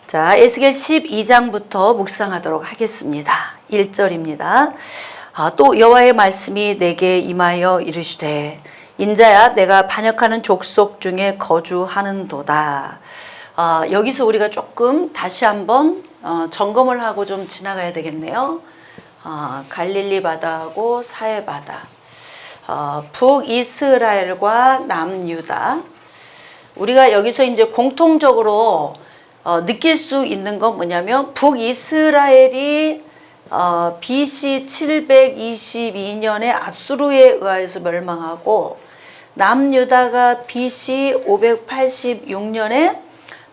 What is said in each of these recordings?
자, 에스겔 12장부터 묵상하도록 하겠습니다. 1절입니다. 또 여호와의 말씀이 내게 임하여 이르시되 인자야 내가 반역하는 족속 중에 거주하는도다. 여기서 우리가 조금 다시 한번 점검을 하고 좀 지나가야 되겠네요. 갈릴리 바다하고 사해 바다, 북이스라엘과 남유다. 우리가 여기서 이제 공통적으로 느낄 수 있는 건 뭐냐면 북이스라엘이 BC 722년에 아수르에 의하여서 멸망하고 남유다가 BC 586년에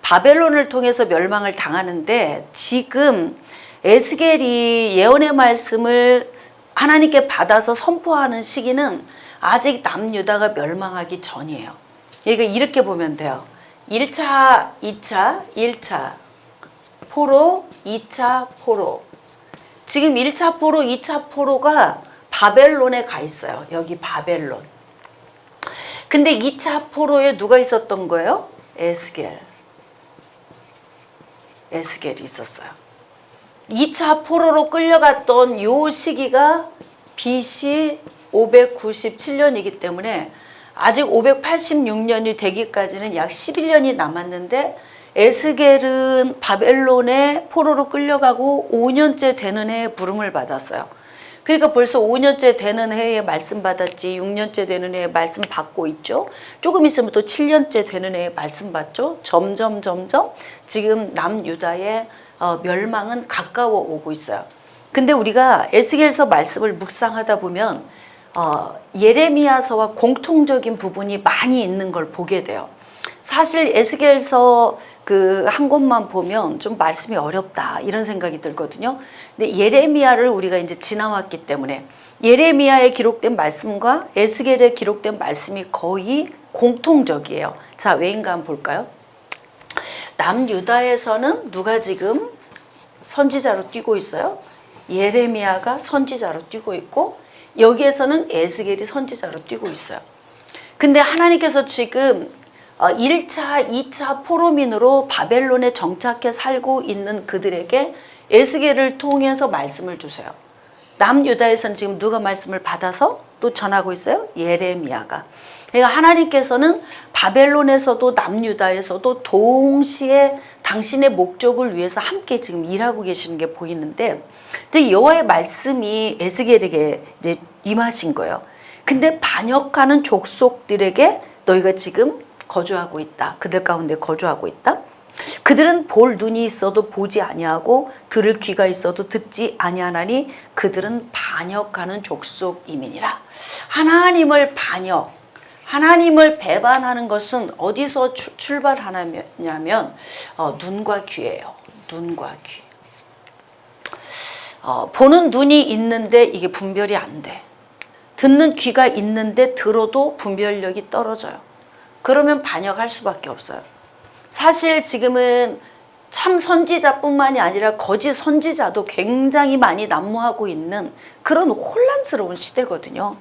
바벨론을 통해서 멸망을 당하는데, 지금 에스겔이 예언의 말씀을 하나님께 받아서 선포하는 시기는 아직 남유다가 멸망하기 전이에요. 그러니까 이렇게 보면 돼요. 1차, 2차, 1차 포로, 2차 포로. 지금 1차 포로, 2차 포로가 바벨론에 가 있어요. 여기 바벨론. 근데 2차 포로에 누가 있었던 거예요? 에스겔이 있었어요. 2차 포로로 끌려갔던 요 시기가 BC 597년이기 때문에 아직 586년이 되기까지는 약 11년이 남았는데, 에스겔은 바벨론에 포로로 끌려가고 5년째 되는 해에 부름을 받았어요. 그러니까 벌써 5년째 되는 해에 말씀 받았지, 6년째 되는 해에 말씀 받고 있죠. 조금 있으면 또 7년째 되는 해에 말씀 받죠. 점점 지금 남유다의 멸망은 가까워 오고 있어요. 근데 우리가 에스겔서 말씀을 묵상하다 보면 예레미야서와 공통적인 부분이 많이 있는 걸 보게 돼요. 사실 에스겔서 그 한 곳만 보면 좀 말씀이 어렵다 이런 생각이 들거든요. 근데 예레미야를 우리가 이제 지나왔기 때문에 예레미야에 기록된 말씀과 에스겔에 기록된 말씀이 거의 공통적이에요. 자, 왜인가 한번 볼까요? 남유다에서는 누가 지금 선지자로 뛰고 있어요? 예레미야가 선지자로 뛰고 있고, 여기에서는 에스겔이 선지자로 뛰고 있어요. 근데 하나님께서 지금 1차, 2차 포로민으로 바벨론에 정착해 살고 있는 그들에게 에스겔을 통해서 말씀을 주세요. 남유다에서는 지금 누가 말씀을 받아서 또 전하고 있어요? 예레미야가. 그러니까 하나님께서는 바벨론에서도 남유다에서도 동시에 당신의 목적을 위해서 함께 지금 일하고 계시는 게 보이는데, 이제 여호와의 말씀이 에스겔에게 이제 임하신 거예요. 근데 반역하는 족속들에게 너희가 지금 거주하고 있다. 그들 가운데 거주하고 있다. 그들은 볼 눈이 있어도 보지 아니하고 들을 귀가 있어도 듣지 아니하나니 그들은 반역하는 족속이민이라. 하나님을 배반하는 것은 어디서 출발하냐면 눈과 귀예요. 눈과 귀. 보는 눈이 있는데 이게 분별이 안 돼. 듣는 귀가 있는데 들어도 분별력이 떨어져요. 그러면 반역할 수밖에 없어요. 사실 지금은 참 선지자뿐만이 아니라 거짓 선지자도 굉장히 많이 난무하고 있는 그런 혼란스러운 시대거든요.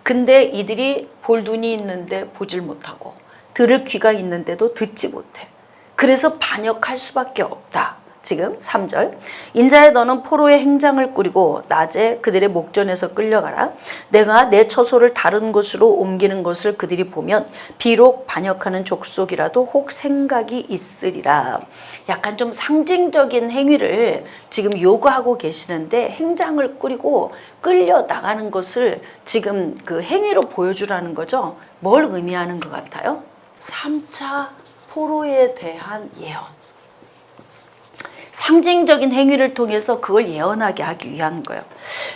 근데 이들이 볼 눈이 있는데 보질 못하고 들을 귀가 있는데도 듣지 못해. 그래서 반역할 수밖에 없다. 지금 3절, 인자야 너는 포로의 행장을 꾸리고 낮에 그들의 목전에서 끌려가라. 내가 내 처소를 다른 곳으로 옮기는 것을 그들이 보면 비록 반역하는 족속이라도 혹 생각이 있으리라. 약간 좀 상징적인 행위를 지금 요구하고 계시는데, 행장을 꾸리고 끌려 나가는 것을 지금 그 행위로 보여주라는 거죠. 뭘 의미하는 것 같아요? 3차 포로에 대한 예언. 상징적인 행위를 통해서 그걸 예언하게 하기 위한 거예요.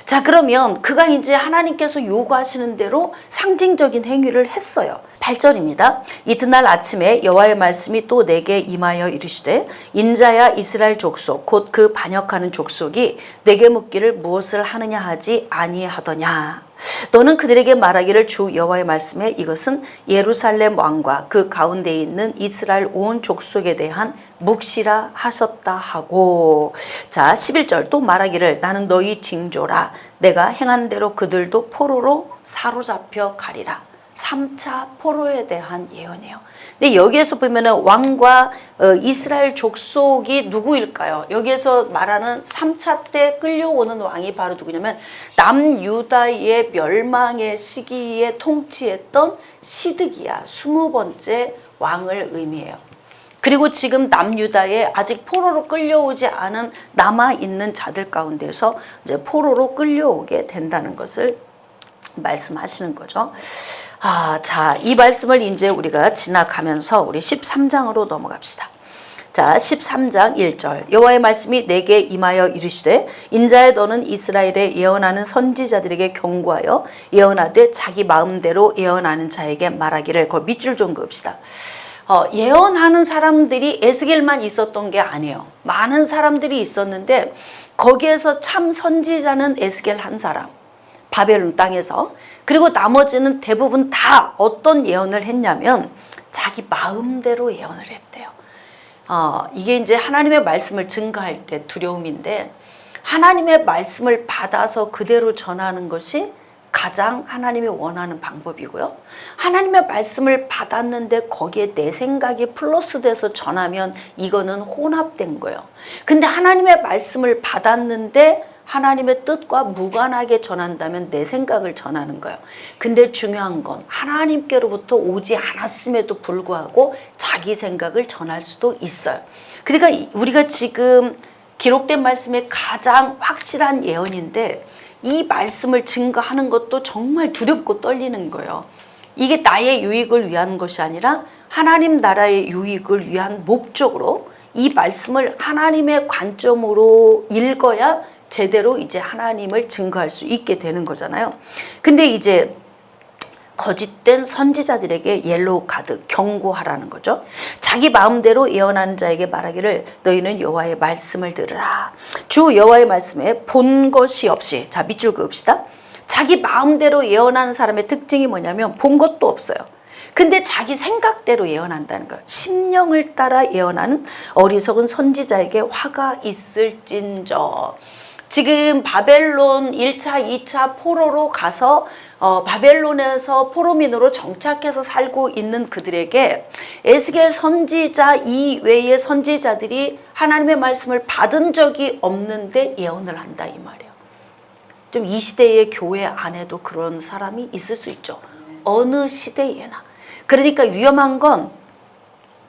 자, 그러면 그가 이제 하나님께서 요구하시는 대로 상징적인 행위를 했어요. 8절입니다. 이튿날 아침에 여호와의 말씀이 또 내게 임하여 이르시되 인자야 이스라엘 족속 곧 그 반역하는 족속이 내게 묻기를 무엇을 하느냐 하지 아니하더냐. 너는 그들에게 말하기를 주 여호와의 말씀에 이것은 예루살렘 왕과 그 가운데에 있는 이스라엘 온 족속에 대한 묵시라 하셨다 하고. 자, 11절 또 말하기를 나는 너희 징조라. 내가 행한 대로 그들도 포로로 사로잡혀 가리라. 3차 포로에 대한 예언이에요. 근데 여기에서 보면은 왕과 이스라엘 족속이 누구일까요? 여기에서 말하는 3차 때 끌려오는 왕이 바로 누구냐면 남유다의 멸망의 시기에 통치했던 시드기야 20번째 왕을 의미해요. 그리고 지금 남유다에 아직 포로로 끌려오지 않은 남아있는 자들 가운데서 이제 포로로 끌려오게 된다는 것을 말씀하시는 거죠. 자, 이 말씀을 이제 우리가 지나가면서 우리 13장으로 넘어갑시다. 자, 13장 1절. 여호와의 말씀이 내게 임하여 이르시되 인자야 너는 이스라엘에 예언하는 선지자들에게 경고하여 예언하되 자기 마음대로 예언하는 자에게 말하기를. 그 밑줄 좀 그읍시다. 예언하는 사람들이 에스겔만 있었던 게 아니에요. 많은 사람들이 있었는데 거기에서 참 선지자는 에스겔 한 사람, 바벨론 땅에서. 그리고 나머지는 대부분 다 어떤 예언을 했냐면 자기 마음대로 예언을 했대요. 이게 이제 하나님의 말씀을 증거할 때 두려움인데, 하나님의 말씀을 받아서 그대로 전하는 것이 가장 하나님이 원하는 방법이고요. 하나님의 말씀을 받았는데 거기에 내 생각이 플러스돼서 전하면 이거는 혼합된 거예요. 근데 하나님의 말씀을 받았는데 하나님의 뜻과 무관하게 전한다면 내 생각을 전하는 거예요. 근데 중요한 건 하나님께로부터 오지 않았음에도 불구하고 자기 생각을 전할 수도 있어요. 그러니까 우리가 지금 기록된 말씀의 가장 확실한 예언인데 이 말씀을 증거하는 것도 정말 두렵고 떨리는 거예요. 이게 나의 유익을 위한 것이 아니라 하나님 나라의 유익을 위한 목적으로 이 말씀을 하나님의 관점으로 읽어야 제대로 이제 하나님을 증거할 수 있게 되는 거잖아요. 근데 이제 거짓된 선지자들에게 옐로우 카드, 경고하라는 거죠. 자기 마음대로 예언하는 자에게 말하기를 너희는 여호와의 말씀을 들으라. 주 여호와의 말씀에 본 것이 없이, 자 밑줄 그읍시다. 자기 마음대로 예언하는 사람의 특징이 뭐냐면 본 것도 없어요. 근데 자기 생각대로 예언한다는 거예요. 심령을 따라 예언하는 어리석은 선지자에게 화가 있을진저. 지금 바벨론 1차, 2차 포로로 가서 바벨론에서 포로민으로 정착해서 살고 있는 그들에게 에스겔 선지자 이외의 선지자들이 하나님의 말씀을 받은 적이 없는데 예언을 한다 이 말이에요. 좀 이 시대의 교회 안에도 그런 사람이 있을 수 있죠. 어느 시대에나. 그러니까 위험한 건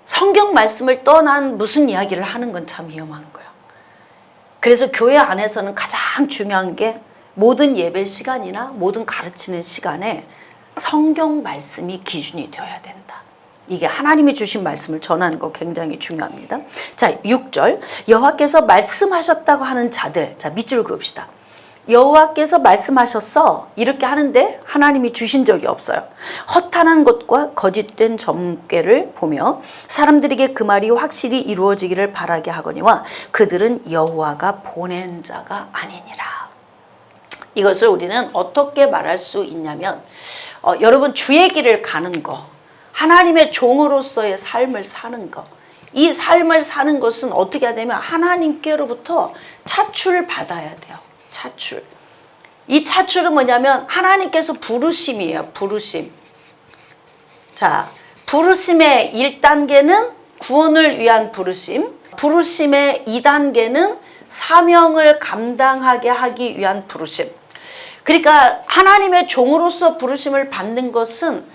성경 말씀을 떠난 무슨 이야기를 하는 건 참 위험한 거예요. 그래서 교회 안에서는 가장 중요한 게 모든 예배 시간이나 모든 가르치는 시간에 성경 말씀이 기준이 되어야 된다. 이게 하나님이 주신 말씀을 전하는 거 굉장히 중요합니다. 자, 6절. 여호와께서 말씀하셨다고 하는 자들. 자, 밑줄 그읍시다. 여호와께서 말씀하셨어. 이렇게 하는데 하나님이 주신 적이 없어요. 허탄한 것과 거짓된 점괘를 보며 사람들에게 그 말이 확실히 이루어지기를 바라게 하거니와 그들은 여호와가 보낸 자가 아니니라. 이것을 우리는 어떻게 말할 수 있냐면 여러분 주의 길을 가는 거, 하나님의 종으로서의 삶을 사는 거, 이 삶을 사는 것은 어떻게 해야 되면 하나님께로부터 차출을 받아야 돼요. 차출. 이 차출은 뭐냐면 하나님께서 부르심이에요. 부르심. 자, 부르심의 1단계는 구원을 위한 부르심. 부르심의 2단계는 사명을 감당하게 하기 위한 부르심. 그러니까 하나님의 종으로서 부르심을 받는 것은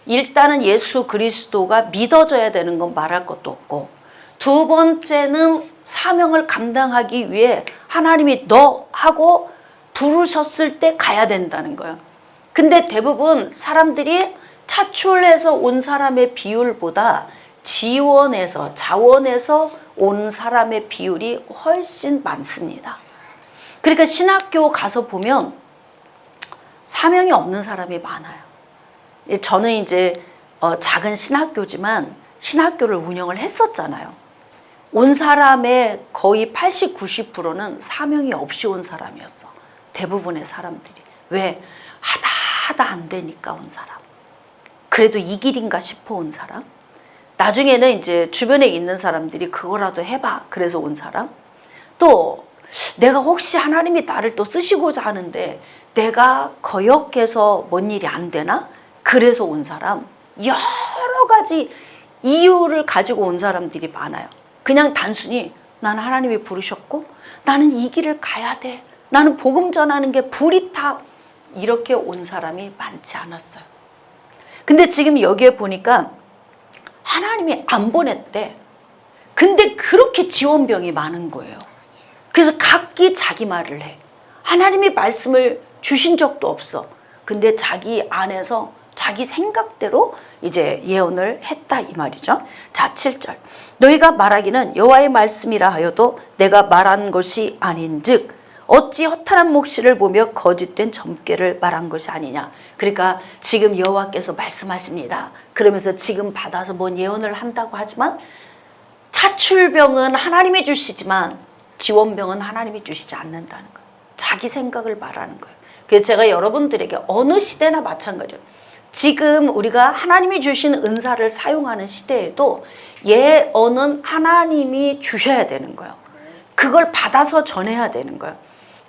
일단은 예수 그리스도가 믿어져야 되는 건 말할 것도 없고, 두 번째는 사명을 감당하기 위해 하나님이 너 하고 부르셨을 때 가야 된다는 거예요. 근데 대부분 사람들이 차출해서 온 사람의 비율보다 지원해서 자원해서 온 사람의 비율이 훨씬 많습니다. 그러니까 신학교 가서 보면 사명이 없는 사람이 많아요. 저는 이제 작은 신학교지만 신학교를 운영을 했었잖아요. 온 사람의 거의 80, 90%는 사명이 없이 온 사람이었어. 대부분의 사람들이. 왜? 하다 안 되니까 온 사람. 그래도 이 길인가 싶어 온 사람. 나중에는 이제 주변에 있는 사람들이 그거라도 해봐. 그래서 온 사람. 또 내가 혹시 하나님이 나를 또 쓰시고자 하는데 내가 거역해서 뭔 일이 안 되나? 그래서 온 사람, 여러 가지 이유를 가지고 온 사람들이 많아요. 그냥 단순히 나는 하나님이 부르셨고 나는 이 길을 가야 돼. 나는 복음 전하는 게 불이 타. 이렇게 온 사람이 많지 않았어요. 근데 지금 여기에 보니까 하나님이 안 보냈대. 근데 그렇게 지원병이 많은 거예요. 그래서 각기 자기 말을 해. 하나님이 말씀을 주신 적도 없어. 근데 자기 안에서 자기 생각대로 이제 예언을 했다 이 말이죠. 자, 7절. 너희가 말하기는 여호와의 말씀이라 하여도 내가 말한 것이 아닌즉 어찌 허탄한 묵시를 보며 거짓된 점괘를 말한 것이 아니냐. 그러니까 지금 여호와께서 말씀하십니다. 그러면서 지금 받아서 뭔 예언을 한다고 하지만 차출병은 하나님이 주시지만 지원병은 하나님이 주시지 않는다는 거예요. 자기 생각을 말하는 거예요. 그래서 제가 여러분들에게 어느 시대나 마찬가지예요. 지금 우리가 하나님이 주신 은사를 사용하는 시대에도 예언은 하나님이 주셔야 되는 거예요. 그걸 받아서 전해야 되는 거예요.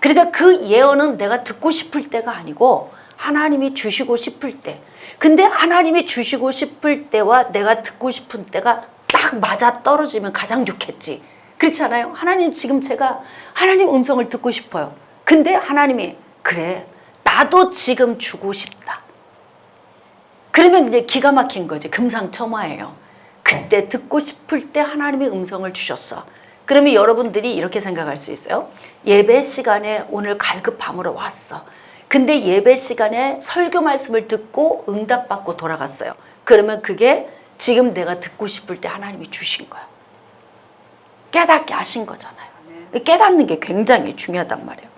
그러니까 그 예언은 내가 듣고 싶을 때가 아니고 하나님이 주시고 싶을 때. 근데 하나님이 주시고 싶을 때와 내가 듣고 싶은 때가 딱 맞아 떨어지면 가장 좋겠지. 그렇잖아요. 하나님, 지금 제가 하나님 음성을 듣고 싶어요. 근데 하나님이 그래, 나도 지금 주고 싶다. 그러면 이제 기가 막힌 거지. 금상첨화예요. 그때 듣고 싶을 때 하나님의 음성을 주셨어. 그러면 여러분들이 이렇게 생각할 수 있어요. 예배 시간에 오늘 갈급함으로 왔어. 근데 예배 시간에 설교 말씀을 듣고 응답받고 돌아갔어요. 그러면 그게 지금 내가 듣고 싶을 때 하나님이 주신 거야. 깨닫게 하신 거잖아요. 깨닫는 게 굉장히 중요하단 말이에요.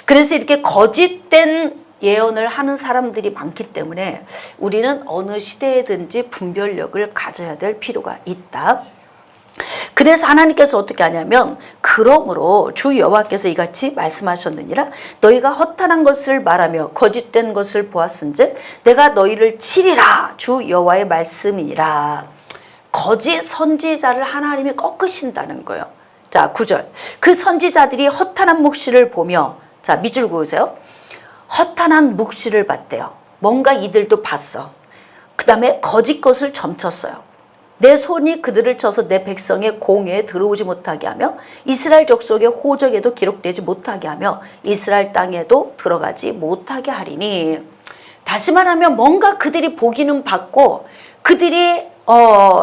그래서 이렇게 거짓된 예언을 하는 사람들이 많기 때문에 우리는 어느 시대에든지 분별력을 가져야 될 필요가 있다. 그래서 하나님께서 어떻게 하냐면 그러므로 주 여호와께서 이같이 말씀하셨느니라 너희가 허탄한 것을 말하며 거짓된 것을 보았은즉 내가 너희를 치리라 주 여호와의 말씀이니라. 거짓 선지자를 하나님이 꺾으신다는 거예요. 자, 9절. 그 선지자들이 허탄한 묵시를 보며, 자, 밑줄 그으세요. 허탄한 묵시를 봤대요. 뭔가 이들도 봤어. 그 다음에 거짓 것을 점쳤어요. 내 손이 그들을 쳐서 내 백성의 공회에 들어오지 못하게 하며 이스라엘 족속의 호적에도 기록되지 못하게 하며 이스라엘 땅에도 들어가지 못하게 하리니. 다시 말하면 뭔가 그들이 보기는 봤고 그들이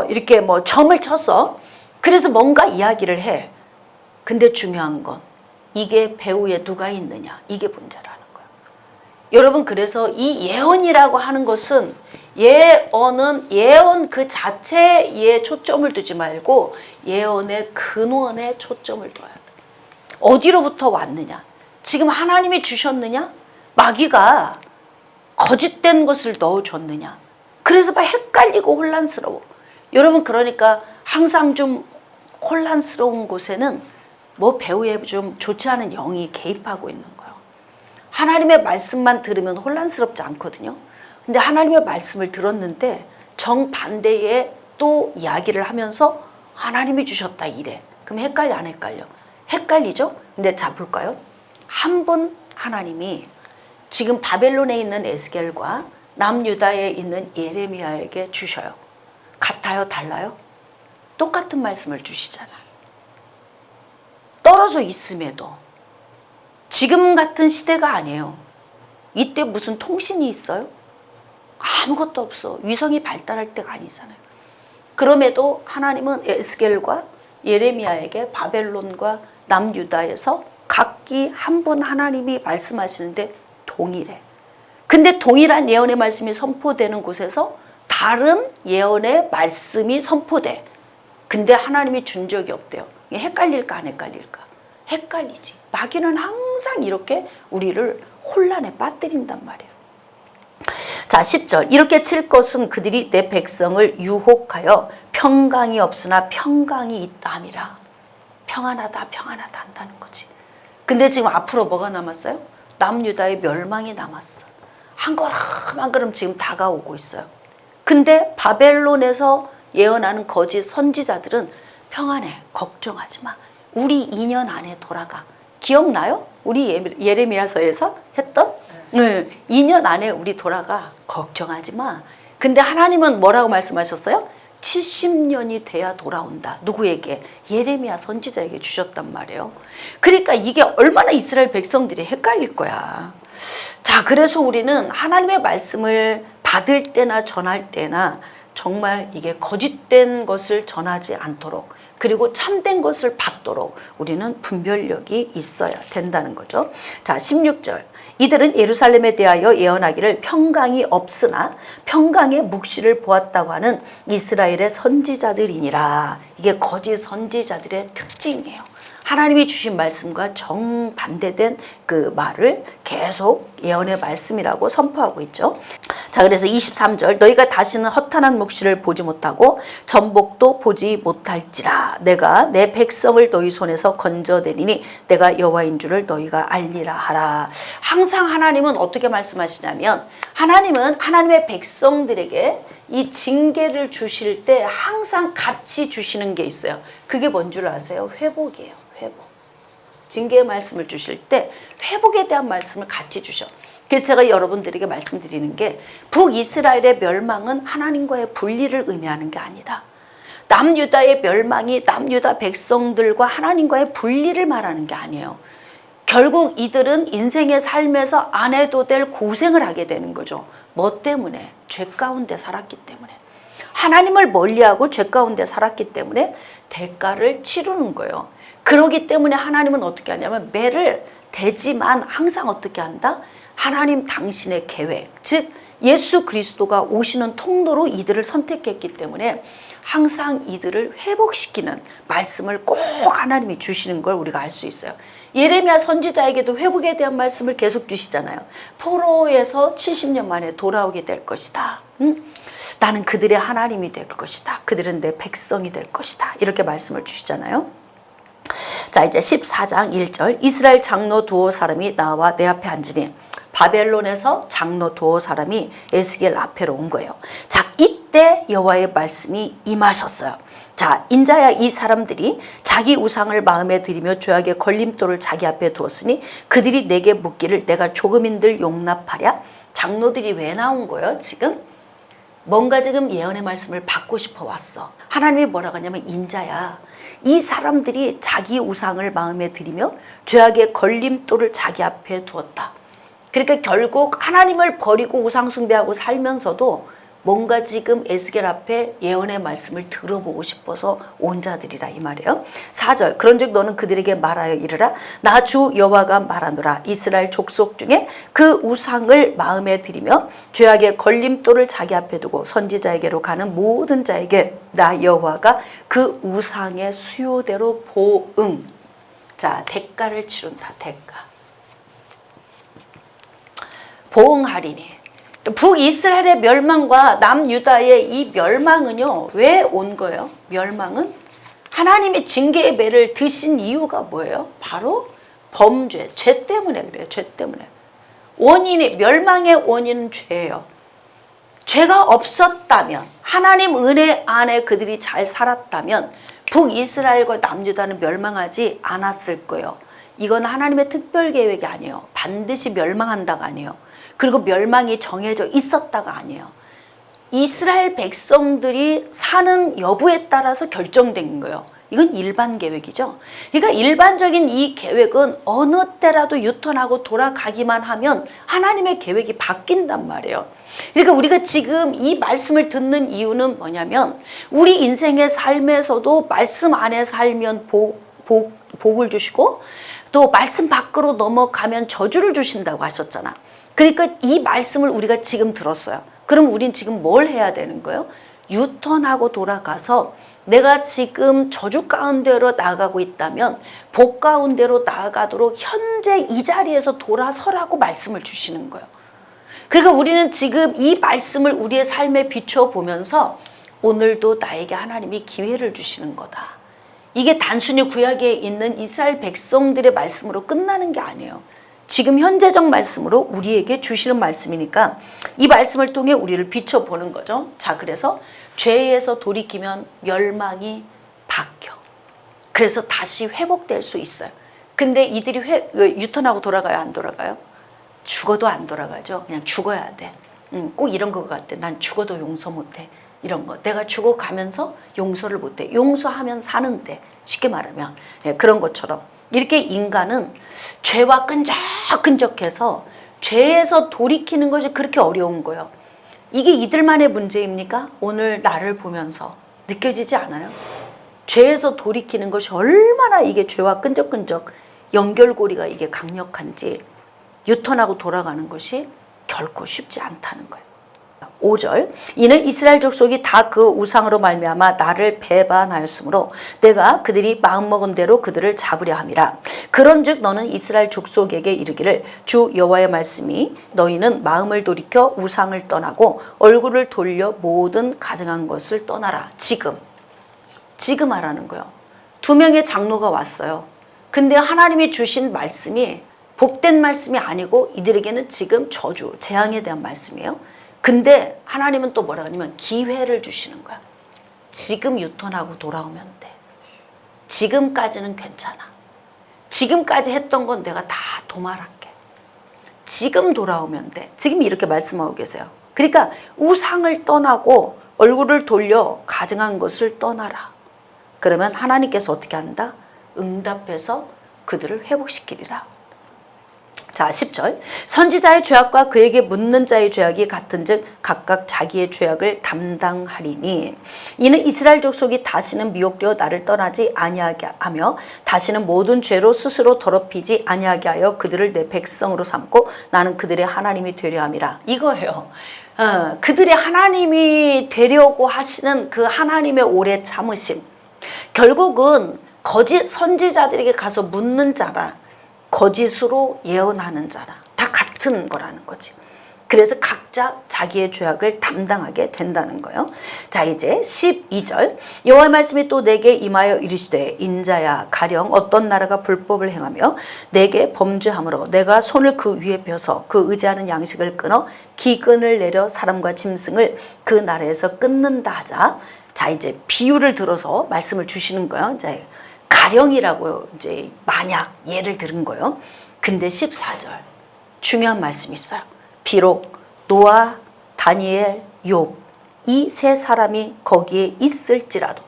이렇게 뭐 점을 쳤어. 그래서 뭔가 이야기를 해. 근데 중요한 건 이게 배후에 누가 있느냐. 이게 문제라는 거예요. 여러분, 그래서 이 예언이라고 하는 것은 예언 그 자체에 초점을 두지 말고 예언의 근원에 초점을 둬야 돼. 어디로부터 왔느냐? 지금 하나님이 주셨느냐? 마귀가 거짓된 것을 넣어줬느냐? 그래서 막 헷갈리고 혼란스러워. 여러분, 그러니까 항상 좀 혼란스러운 곳에는 뭐 배후에 좀 좋지 않은 영이 개입하고 있는 거예요. 하나님의 말씀만 들으면 혼란스럽지 않거든요. 근데 하나님의 말씀을 들었는데 정반대의 또 이야기를 하면서 하나님이 주셨다 이래. 그럼 헷갈려 안 헷갈려? 헷갈리죠? 근데 자, 볼까요? 한 분 하나님이 지금 바벨론에 있는 에스겔과 남유다에 있는 예레미야에게 주셔요. 같아요? 달라요? 똑같은 말씀을 주시잖아요. 떨어져 있음에도 지금 같은 시대가 아니에요. 이때 무슨 통신이 있어요? 아무것도 없어. 위성이 발달할 때가 아니잖아요. 그럼에도 하나님은 에스겔과 예레미야에게 바벨론과 남유다에서 각기 한 분 하나님이 말씀하시는데 동일해. 근데 동일한 예언의 말씀이 선포되는 곳에서 다른 예언의 말씀이 선포돼. 근데 하나님이 준 적이 없대요. 헷갈릴까 안 헷갈릴까? 헷갈리지. 마귀는 항상 이렇게 우리를 혼란에 빠뜨린단 말이에요. 자, 10절. 이렇게 칠 것은 그들이 내 백성을 유혹하여 평강이 없으나 평강이 있다 함이라. 평안하다 평안하다 한다는 거지. 근데 지금 앞으로 뭐가 남았어요? 남유다의 멸망이 남았어. 한 걸음 한 걸음 지금 다가오고 있어요. 근데 바벨론에서 예언하는 거짓 선지자들은 평안해. 걱정하지 마. 우리 2년 안에 돌아가. 기억나요? 우리 예레미야서에서 했던? 네, 2년 안에 우리 돌아가. 걱정하지 마. 근데 하나님은 뭐라고 말씀하셨어요? 70년이 돼야 돌아온다. 누구에게? 예레미야 선지자에게 주셨단 말이에요. 그러니까 이게 얼마나 이스라엘 백성들이 헷갈릴 거야. 자, 그래서 우리는 하나님의 말씀을 받을 때나 전할 때나 정말 이게 거짓된 것을 전하지 않도록, 그리고 참된 것을 받도록 우리는 분별력이 있어야 된다는 거죠. 자, 16절. 이들은 예루살렘에 대하여 예언하기를 평강이 없으나 평강의 묵시를 보았다고 하는 이스라엘의 선지자들이니라. 이게 거짓 선지자들의 특징이에요. 하나님이 주신 말씀과 정반대된 그 말을 계속 예언의 말씀이라고 선포하고 있죠. 자, 그래서 23절. 너희가 다시는 허탄한 묵시를 보지 못하고 전복도 보지 못할지라. 내가 내 백성을 너희 손에서 건져내리니 내가 여호와인 줄을 너희가 알리라 하라. 항상 하나님은 어떻게 말씀하시냐면, 하나님은 하나님의 백성들에게 이 징계를 주실 때 항상 같이 주시는 게 있어요. 그게 뭔 줄 아세요? 회복이에요. 회복. 징계의 말씀을 주실 때 회복에 대한 말씀을 같이 주셔. 그래서 제가 여러분들에게 말씀드리는 게, 북이스라엘의 멸망은 하나님과의 분리를 의미하는 게 아니다. 남유다의 멸망이 남유다 백성들과 하나님과의 분리를 말하는 게 아니에요. 결국 이들은 인생의 삶에서 안 해도 될 고생을 하게 되는 거죠. 뭐 때문에? 죄 가운데 살았기 때문에. 하나님을 멀리하고 죄 가운데 살았기 때문에 대가를 치르는 거예요. 그러기 때문에 하나님은 어떻게 하냐면, 매를 대지만 항상 어떻게 한다? 하나님 당신의 계획, 즉 예수 그리스도가 오시는 통로로 이들을 선택했기 때문에 항상 이들을 회복시키는 말씀을 꼭 하나님이 주시는 걸 우리가 알 수 있어요. 예레미야 선지자에게도 회복에 대한 말씀을 계속 주시잖아요. 포로에서 70년 만에 돌아오게 될 것이다. 나는 그들의 하나님이 될 것이다. 그들은 내 백성이 될 것이다. 이렇게 말씀을 주시잖아요. 자, 이제 14장 1절. 이스라엘 장로 두어 사람이 나와 내 앞에 앉으니, 바벨론에서 장로 두어 사람이 에스겔 앞에로 온 거예요. 자, 이때 여호와의 말씀이 임하셨어요. 자, 인자야, 이 사람들이 자기 우상을 마음에 들이며 죄악의 걸림돌을 자기 앞에 두었으니 그들이 내게 묻기를 내가 조금인들 용납하랴? 장로들이 왜 나온 거예요? 지금 뭔가 지금 예언의 말씀을 받고 싶어 왔어. 하나님이 뭐라고 하냐면, 인자야, 이 사람들이 자기 우상을 마음에 들이며 죄악의 걸림돌을 자기 앞에 두었다. 그러니까 결국 하나님을 버리고 우상 숭배하고 살면서도 뭔가 지금 에스겔 앞에 예언의 말씀을 들어보고 싶어서 온 자들이라, 이 말이에요. 4절. 그런즉 너는 그들에게 말하여 이르라. 나 주 여호와가 말하노라. 이스라엘 족속 중에 그 우상을 마음에 들이며 죄악의 걸림돌을 자기 앞에 두고 선지자에게로 가는 모든 자에게 나 여호와가 그 우상의 수요대로 보응. 자, 대가를 치른다. 대가. 보응하리니. 북이스라엘의 멸망과 남유다의 이 멸망은요, 왜 온 거예요? 멸망은 하나님이 징계의 배를 드신 이유가 뭐예요? 바로 범죄, 죄 때문에 그래요. 죄 때문에. 원인이, 멸망의 원인은 죄예요. 죄가 없었다면, 하나님 은혜 안에 그들이 잘 살았다면 북이스라엘과 남유다는 멸망하지 않았을 거예요. 이건 하나님의 특별 계획이 아니에요. 반드시 멸망한다가 아니에요. 그리고 멸망이 정해져 있었다가 아니에요. 이스라엘 백성들이 사는 여부에 따라서 결정된 거예요. 이건 일반 계획이죠. 그러니까 일반적인 이 계획은 어느 때라도 유턴하고 돌아가기만 하면 하나님의 계획이 바뀐단 말이에요. 그러니까 우리가 지금 이 말씀을 듣는 이유는 뭐냐면, 우리 인생의 삶에서도 말씀 안에 살면 복을 주시고, 또 말씀 밖으로 넘어가면 저주를 주신다고 하셨잖아. 그러니까 이 말씀을 우리가 지금 들었어요. 그럼 우린 지금 뭘 해야 되는 거예요? 유턴하고 돌아가서 내가 지금 저주 가운데로 나아가고 있다면 복 가운데로 나아가도록 현재 이 자리에서 돌아서라고 말씀을 주시는 거예요. 그러니까 우리는 지금 이 말씀을 우리의 삶에 비춰보면서 오늘도 나에게 하나님이 기회를 주시는 거다. 이게 단순히 구약에 있는 이스라엘 백성들의 말씀으로 끝나는 게 아니에요. 지금 현재적 말씀으로 우리에게 주시는 말씀이니까 이 말씀을 통해 우리를 비춰보는 거죠. 자, 그래서 죄에서 돌이키면 멸망이 바뀌어. 그래서 다시 회복될 수 있어요. 근데 이들이 유턴하고 돌아가요, 안 돌아가요? 죽어도 안 돌아가죠. 그냥 죽어야 돼. 꼭 이런 것 같아. 난 죽어도 용서 못해. 이런 거. 내가 죽어가면서 용서를 못해. 용서하면 사는데. 쉽게 말하면. 예, 그런 것처럼. 이렇게 인간은 죄와 끈적끈적해서 죄에서 돌이키는 것이 그렇게 어려운 거예요. 이게 이들만의 문제입니까? 오늘 나를 보면서 느껴지지 않아요? 죄에서 돌이키는 것이 얼마나 이게 죄와 끈적끈적 연결고리가 이게 강력한지 유턴하고 돌아가는 것이 결코 쉽지 않다는 거예요. 5절 이는 이스라엘 족속이 다 그 우상으로 말미암아 나를 배반하였으므로 내가 그들이 마음먹은 대로 그들을 잡으려 함이라. 그런즉 너는 이스라엘 족속에게 이르기를 주 여호와의 말씀이 너희는 마음을 돌이켜 우상을 떠나고 얼굴을 돌려 모든 가증한 것을 떠나라. 지금 하라는 거예요. 2명의 장로가 왔어요. 근데 하나님이 주신 말씀이 복된 말씀이 아니고 이들에게는 지금 저주, 재앙에 대한 말씀이에요. 근데 하나님은 또 뭐라고 하냐면 기회를 주시는 거야. 지금 유턴하고 돌아오면 돼. 지금까지는 괜찮아. 지금까지 했던 건 내가 다 도말할게. 지금 돌아오면 돼. 지금 이렇게 말씀하고 계세요. 그러니까 우상을 떠나고 얼굴을 돌려 가증한 것을 떠나라. 그러면 하나님께서 어떻게 한다? 응답해서 그들을 회복시키리라. 자 10절 선지자의 죄악과 그에게 묻는 자의 죄악이 같은즉 각각 자기의 죄악을 담당하리니 이는 이스라엘 족속이 다시는 미혹되어 나를 떠나지 아니하게 하며 다시는 모든 죄로 스스로 더럽히지 아니하게 하여 그들을 내 백성으로 삼고 나는 그들의 하나님이 되려 함이라. 이거예요. 그들의 하나님이 되려고 하시는 그 하나님의 오래 참으심. 결국은 거짓 선지자들에게 가서 묻는 자라 거짓으로 예언하는 자라 다 같은 거라는 거지. 그래서 각자 자기의 죄악을 담당하게 된다는 거예요. 자 이제 12절 여호와의 말씀이 또 내게 임하여 이르시되 인자야 가령 어떤 나라가 불법을 행하며 내게 범죄함으로 내가 손을 그 위에 펴서 그 의지하는 양식을 끊어 기근을 내려 사람과 짐승을 그 나라에서 끊는다 하자. 자 이제 비유를 들어서 말씀을 주시는 거예요. 이제 가령이라고 이제 만약 예를 들은 거예요. 근데 14절 중요한 말씀이 있어요. 비록 노아, 다니엘, 욥 이 세 사람이 거기에 있을지라도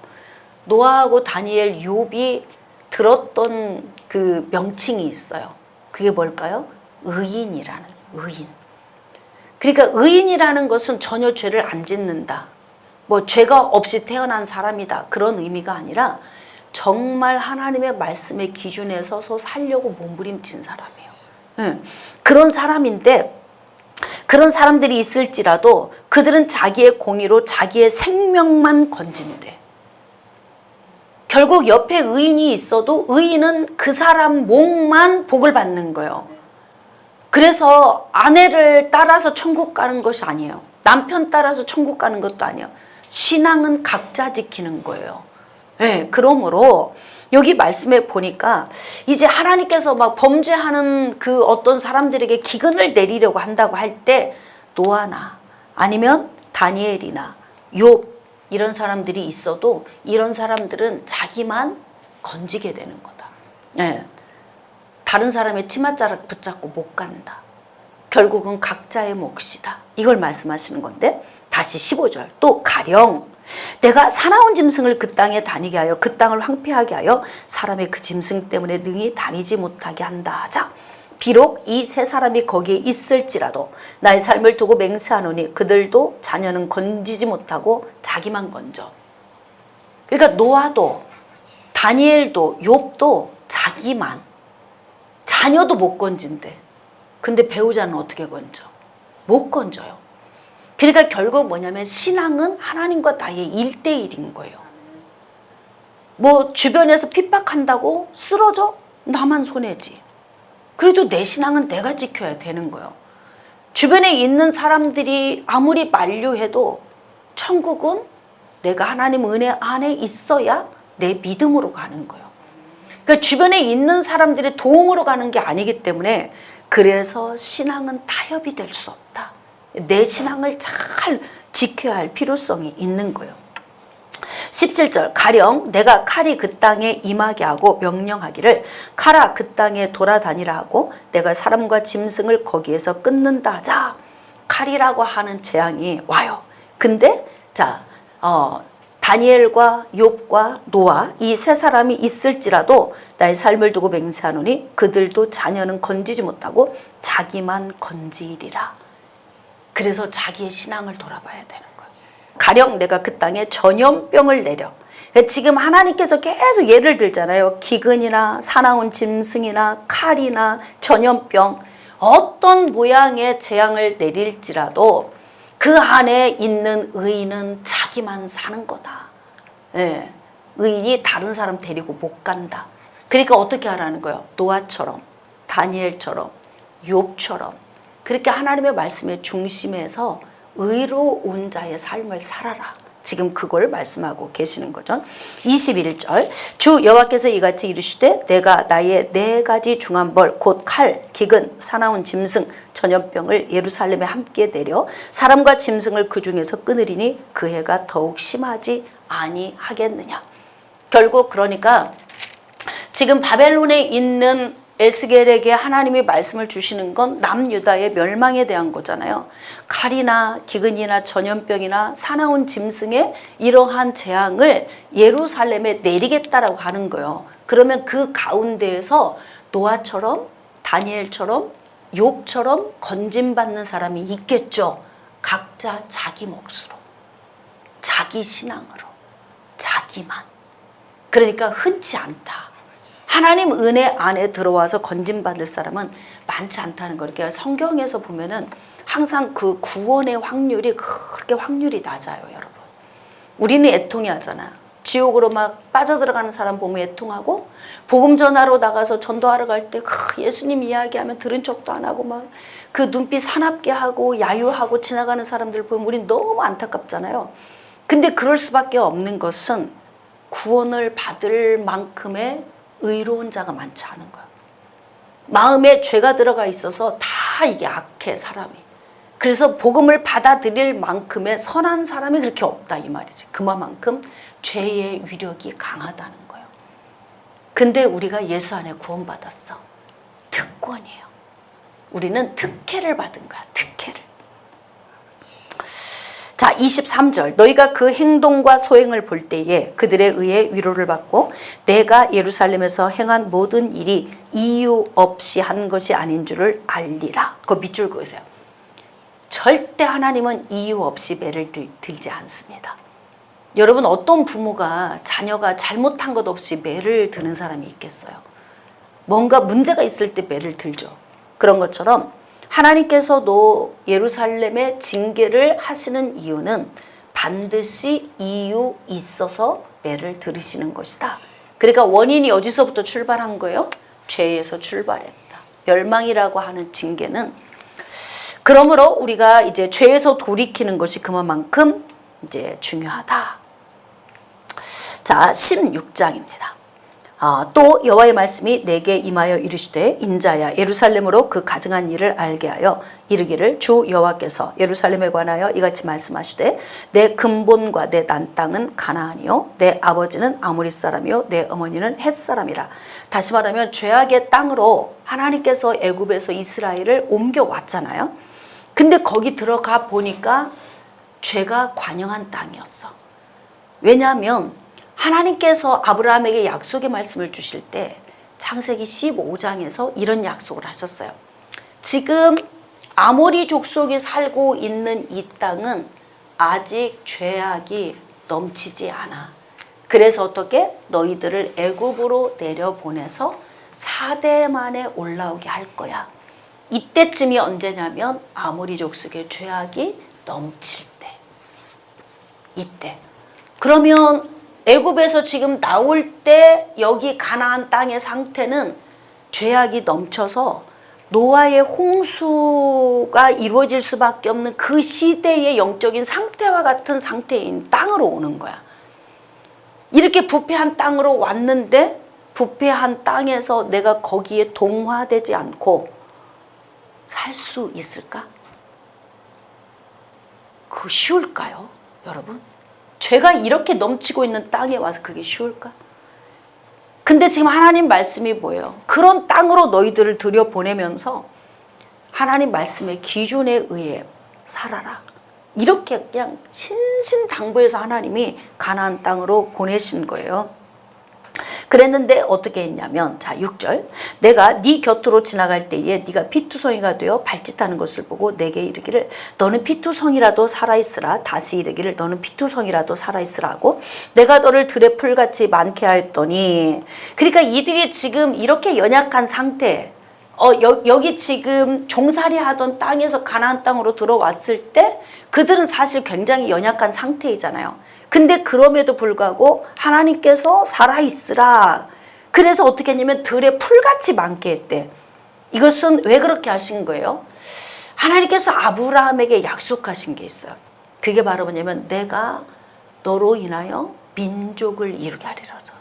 노아하고 다니엘, 욥이 들었던 그 명칭이 있어요. 그게 뭘까요? 의인이라는 의인. 그러니까 의인이라는 것은 전혀 죄를 안 짓는다. 뭐 죄가 없이 태어난 사람이다. 그런 의미가 아니라 정말 하나님의 말씀의 기준에 서서 살려고 몸부림친 사람이에요. 그런 사람인데 그런 사람들이 있을지라도 그들은 자기의 공의로 자기의 생명만 건진대. 결국 옆에 의인이 있어도 의인은 그 사람 목만 복을 받는 거예요. 그래서 아내를 따라서 천국 가는 것이 아니에요. 남편 따라서 천국 가는 것도 아니에요. 신앙은 각자 지키는 거예요. 네, 그러므로 여기 말씀에 보니까 이제 하나님께서 막 범죄하는 그 어떤 사람들에게 기근을 내리려고 한다고 할 때 노아나 아니면 다니엘이나 욥 이런 사람들이 있어도 이런 사람들은 자기만 건지게 되는 거다. 네. 다른 사람의 치맛자락 붙잡고 못 간다. 결국은 각자의 몫이다. 이걸 말씀하시는 건데 다시 15절 또 가령 내가 사나운 짐승을 그 땅에 다니게 하여 그 땅을 황폐하게 하여 사람의 그 짐승 때문에 능히 다니지 못하게 한다. 자, 비록 이 세 사람이 거기에 있을지라도 나의 삶을 두고 맹세하노니 그들도 자녀는 건지지 못하고 자기만 건져. 그러니까 노아도 다니엘도 욥도 자기만 자녀도 못 건진대. 근데 배우자는 어떻게 건져? 못 건져요. 그러니까 결국 뭐냐면 신앙은 하나님과 나의 1대1인 거예요. 뭐 주변에서 핍박한다고 쓰러져? 나만 손해지. 그래도 내 신앙은 내가 지켜야 되는 거예요. 주변에 있는 사람들이 아무리 만류해도 천국은 내가 하나님 은혜 안에 있어야 내 믿음으로 가는 거예요. 그러니까 주변에 있는 사람들의 도움으로 가는 게 아니기 때문에 그래서 신앙은 타협이 될 수 없다. 내 신앙을 잘 지켜야 할 필요성이 있는 거예요. 17절 가령 내가 칼이 그 땅에 임하게 하고 명령하기를 칼아 그 땅에 돌아다니라 하고 내가 사람과 짐승을 거기에서 끊는다 하자. 칼이라고 하는 재앙이 와요. 근데 다니엘과 욥과 노아 이 세 사람이 있을지라도 나의 삶을 두고 맹세하노니 그들도 자녀는 건지지 못하고 자기만 건지리라. 그래서 자기의 신앙을 돌아봐야 되는 거예요. 가령 내가 그 땅에 전염병을 내려. 지금 하나님께서 계속 예를 들잖아요. 기근이나 사나운 짐승이나 칼이나 전염병 어떤 모양의 재앙을 내릴지라도 그 안에 있는 의인은 자기만 사는 거다. 예, 의인이 다른 사람 데리고 못 간다. 그러니까 어떻게 하라는 거예요? 노아처럼 다니엘처럼 욥처럼 그렇게 하나님의 말씀의 중심에서 의로운 자의 삶을 살아라. 지금 그걸 말씀하고 계시는 거죠. 21절 주 여호와께서 이같이 이르시되 내가 나의 4가지 중한 벌 곧 칼, 기근, 사나운 짐승, 전염병을 예루살렘에 함께 내려 사람과 짐승을 그 중에서 끊으리니 그 해가 더욱 심하지 아니하겠느냐. 결국 그러니까 지금 바벨론에 있는 에스겔에게 하나님이 말씀을 주시는 건 남유다의 멸망에 대한 거잖아요. 칼이나 기근이나 전염병이나 사나운 짐승의 이러한 재앙을 예루살렘에 내리겠다라고 하는 거예요. 그러면 그 가운데에서 노아처럼 다니엘처럼 욥처럼 건짐받는 사람이 있겠죠. 각자 자기 몫으로 자기 신앙으로 자기만. 그러니까 흔치 않다. 하나님 은혜 안에 들어와서 건짐받을 사람은 많지 않다는 거. 그러니까 성경에서 보면은 항상 그 구원의 확률이 그렇게 확률이 낮아요, 여러분. 우리는 애통해 하잖아. 지옥으로 막 빠져들어가는 사람 보면 애통하고, 복음 전하러 나가서 전도하러 갈 때 예수님 이야기하면 들은 척도 안 하고 막 그 눈빛 사납게 하고 야유하고 지나가는 사람들 보면 우린 너무 안타깝잖아요. 근데 그럴 수밖에 없는 것은 구원을 받을 만큼의 의로운 자가 많지 않은 거야. 마음에 죄가 들어가 있어서 다 이게 악해, 사람이. 그래서 복음을 받아들일 만큼의 선한 사람이 그렇게 없다 이 말이지. 그만큼 죄의 위력이 강하다는 거예요. 근데 우리가 예수 안에 구원받았어. 특권이에요. 우리는 특혜를 받은 거야. 특혜를. 자, 23절 너희가 그 행동과 소행을 볼 때에 그들에 의해 위로를 받고 내가 예루살렘에서 행한 모든 일이 이유 없이 한 것이 아닌 줄을 알리라. 그거 밑줄 그으세요. 절대 하나님은 이유 없이 매를 들지 않습니다. 여러분, 어떤 부모가 자녀가 잘못한 것 없이 매를 드는 사람이 있겠어요? 뭔가 문제가 있을 때 매를 들죠. 그런 것처럼 하나님께서도 예루살렘의 징계를 하시는 이유는 반드시 이유 있어서 매를 들으시는 것이다. 그러니까 원인이 어디서부터 출발한 거예요? 죄에서 출발했다. 멸망이라고 하는 징계는 그러므로 우리가 이제 죄에서 돌이키는 것이 그만큼 이제 중요하다. 자, 16장입니다. 또 여호와의 말씀이 내게 임하여 이르시되 인자야 예루살렘으로 그 가증한 일을 알게 하여 이르기를 주 여호와께서 예루살렘에 관하여 이같이 말씀하시되 내 근본과 내 난 땅은 가나안이요 내 아버지는 아모리 사람이요 내 어머니는 헷 사람이라. 다시 말하면 죄악의 땅으로 하나님께서 애굽에서 이스라엘을 옮겨왔잖아요. 근데 거기 들어가 보니까 죄가 관영한 땅이었어. 왜냐하면 하나님께서 아브라함에게 약속의 말씀을 주실 때 창세기 15장에서 이런 약속을 하셨어요. 지금 아모리 족속이 살고 있는 이 땅은 아직 죄악이 넘치지 않아. 그래서 어떻게? 너희들을 애굽으로 내려보내서 4대 만에 올라오게 할 거야. 이때쯤이 언제냐면 아모리 족속의 죄악이 넘칠 때. 이때. 그러면 애굽에서 지금 나올 때 여기 가나안 땅의 상태는 죄악이 넘쳐서 노아의 홍수가 이루어질 수밖에 없는 그 시대의 영적인 상태와 같은 상태인 땅으로 오는 거야. 이렇게 부패한 땅으로 왔는데 부패한 땅에서 내가 거기에 동화되지 않고 살 수 있을까? 그거 쉬울까요, 여러분? 죄가 이렇게 넘치고 있는 땅에 와서 그게 쉬울까? 근데 지금 하나님 말씀이 뭐예요? 그런 땅으로 너희들을 들여보내면서 하나님 말씀의 기준에 의해 살아라. 이렇게 그냥 신신당부해서 하나님이 가나안 땅으로 보내신 거예요. 그랬는데 어떻게 했냐면, 자 6절, 내가 네 곁으로 지나갈 때에 네가 피투성이가 되어 발짓하는 것을 보고 내게 이르기를 너는 피투성이라도 살아있으라. 다시 이르기를 너는 피투성이라도 살아있으라 하고 내가 너를 들의 풀같이 많게 하였더니. 그러니까 이들이 지금 이렇게 연약한 상태, 여기 지금 종살이 하던 땅에서 가나안 땅으로 들어왔을 때 그들은 사실 굉장히 연약한 상태이잖아요. 근데 그럼에도 불구하고 하나님께서 살아있으라. 그래서 어떻게 했냐면 들에 풀같이 많게 했대. 이것은 왜 그렇게 하신 거예요? 하나님께서 아브라함에게 약속하신 게 있어요. 그게 바로 뭐냐면 내가 너로 인하여 민족을 이루게 하리라서.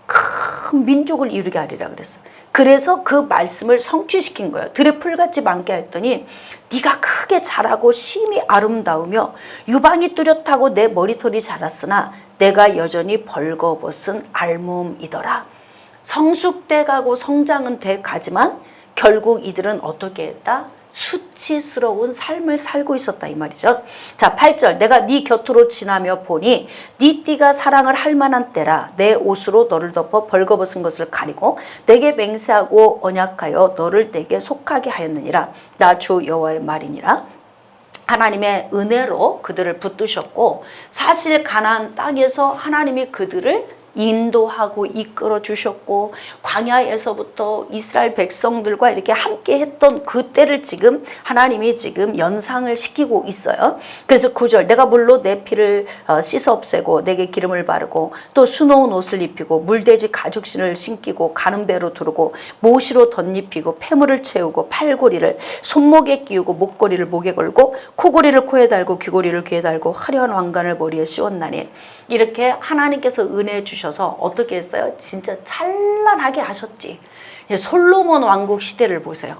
큰 민족을 이루게 하리라 그랬어. 그래서 그 말씀을 성취시킨 거예요. 들의 풀같이 많게 했더니 네가 크게 자라고 심히 아름다우며 유방이 뚜렷하고 내 머리털이 자랐으나 내가 여전히 벌거벗은 알몸이더라. 성숙돼 가고 성장은 돼 가지만 결국 이들은 어떻게 했다? 수치스러운 삶을 살고 있었다 이 말이죠. 자 8절, 내가 네 곁으로 지나며 보니 네 띠가 사랑을 할 만한 때라. 내 옷으로 너를 덮어 벌거벗은 것을 가리고 내게 맹세하고 언약하여 너를 내게 속하게 하였느니라. 나 주 여호와의 말이니라. 하나님의 은혜로 그들을 붙드셨고, 사실 가나안 땅에서 하나님이 그들을 인도하고 이끌어 주셨고 광야에서부터 이스라엘 백성들과 이렇게 함께 했던 그때를 지금 하나님이 지금 연상을 시키고 있어요. 그래서 9절, 내가 물로 내 피를 씻어 없애고 내게 기름을 바르고 또 수놓은 옷을 입히고 물돼지 가죽신을 신기고 가는 배로 두르고 모시로 덧입히고 폐물을 채우고 팔고리를 손목에 끼우고 목걸이를 목에 걸고 코고리를 코에 달고 귀고리를 귀에 달고 화려한 왕관을 머리에 씌웠나니. 이렇게 하나님께서 은혜해 주셔서 어떻게 했어요? 진짜 찬란하게 하셨지. 솔로몬 왕국 시대를 보세요.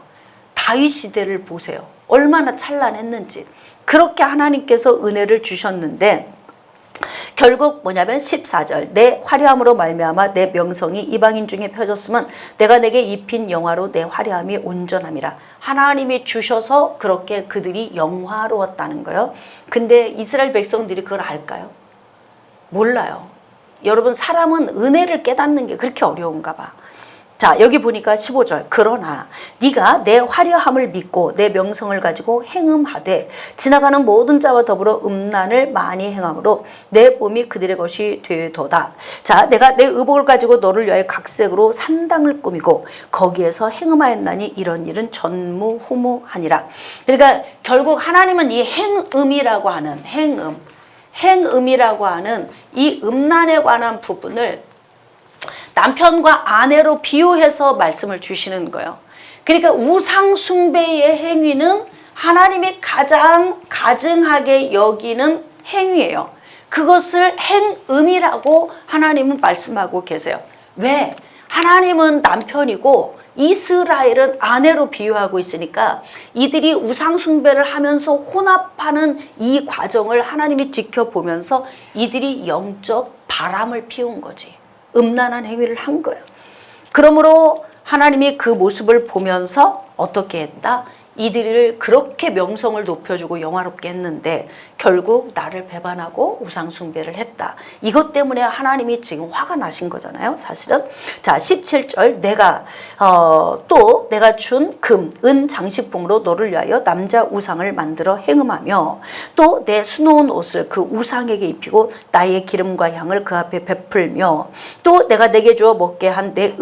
다윗 시대를 보세요. 얼마나 찬란했는지. 그렇게 하나님께서 은혜를 주셨는데 결국 뭐냐면 14절, 내 화려함으로 말미암아 내 명성이 이방인 중에 펴졌으면 내가 내게 입힌 영화로 내 화려함이 온전함이라. 하나님이 주셔서 그렇게 그들이 영화로웠다는 거예요. 근데 이스라엘 백성들이 그걸 알까요? 몰라요. 여러분, 사람은 은혜를 깨닫는 게 그렇게 어려운가 봐. 자, 여기 보니까 15절, 그러나 네가 내 화려함을 믿고 내 명성을 가지고 행음하되 지나가는 모든 자와 더불어 음란을 많이 행함으로 내 몸이 그들의 것이 되도다. 자, 내가 내 의복을 가지고 너를 위하여 각색으로 산당을 꾸미고 거기에서 행음하였나니 이런 일은 전무후무하니라. 그러니까 결국 하나님은 이 행음이라고 하는 행음이라고 하는 이 음란에 관한 부분을 남편과 아내로 비유해서 말씀을 주시는 거예요. 그러니까 우상 숭배의 행위는 하나님이 가장 가증하게 여기는 행위예요. 그것을 행음이라고 하나님은 말씀하고 계세요. 왜? 하나님은 남편이고 이스라엘은 아내로 비유하고 있으니까 이들이 우상 숭배를 하면서 혼합하는 이 과정을 하나님이 지켜보면서 이들이 영적 바람을 피운 거지. 음란한 행위를 한 거예요. 그러므로 하나님이 그 모습을 보면서 어떻게 했다? 이들을 그렇게 명성을 높여주고 영화롭게 했는데 결국 나를 배반하고 우상 숭배를 했다. 이것 때문에 하나님이 지금 화가 나신 거잖아요, 사실은. 자, 17절, 내가 또 내가 준 금, 은 장식품으로 너를 위하여 남자 우상을 만들어 행음하며 또 내 수놓은 옷을 그 우상에게 입히고 나의 기름과 향을 그 앞에 베풀며 또 내가 내게 주어 먹게 한 내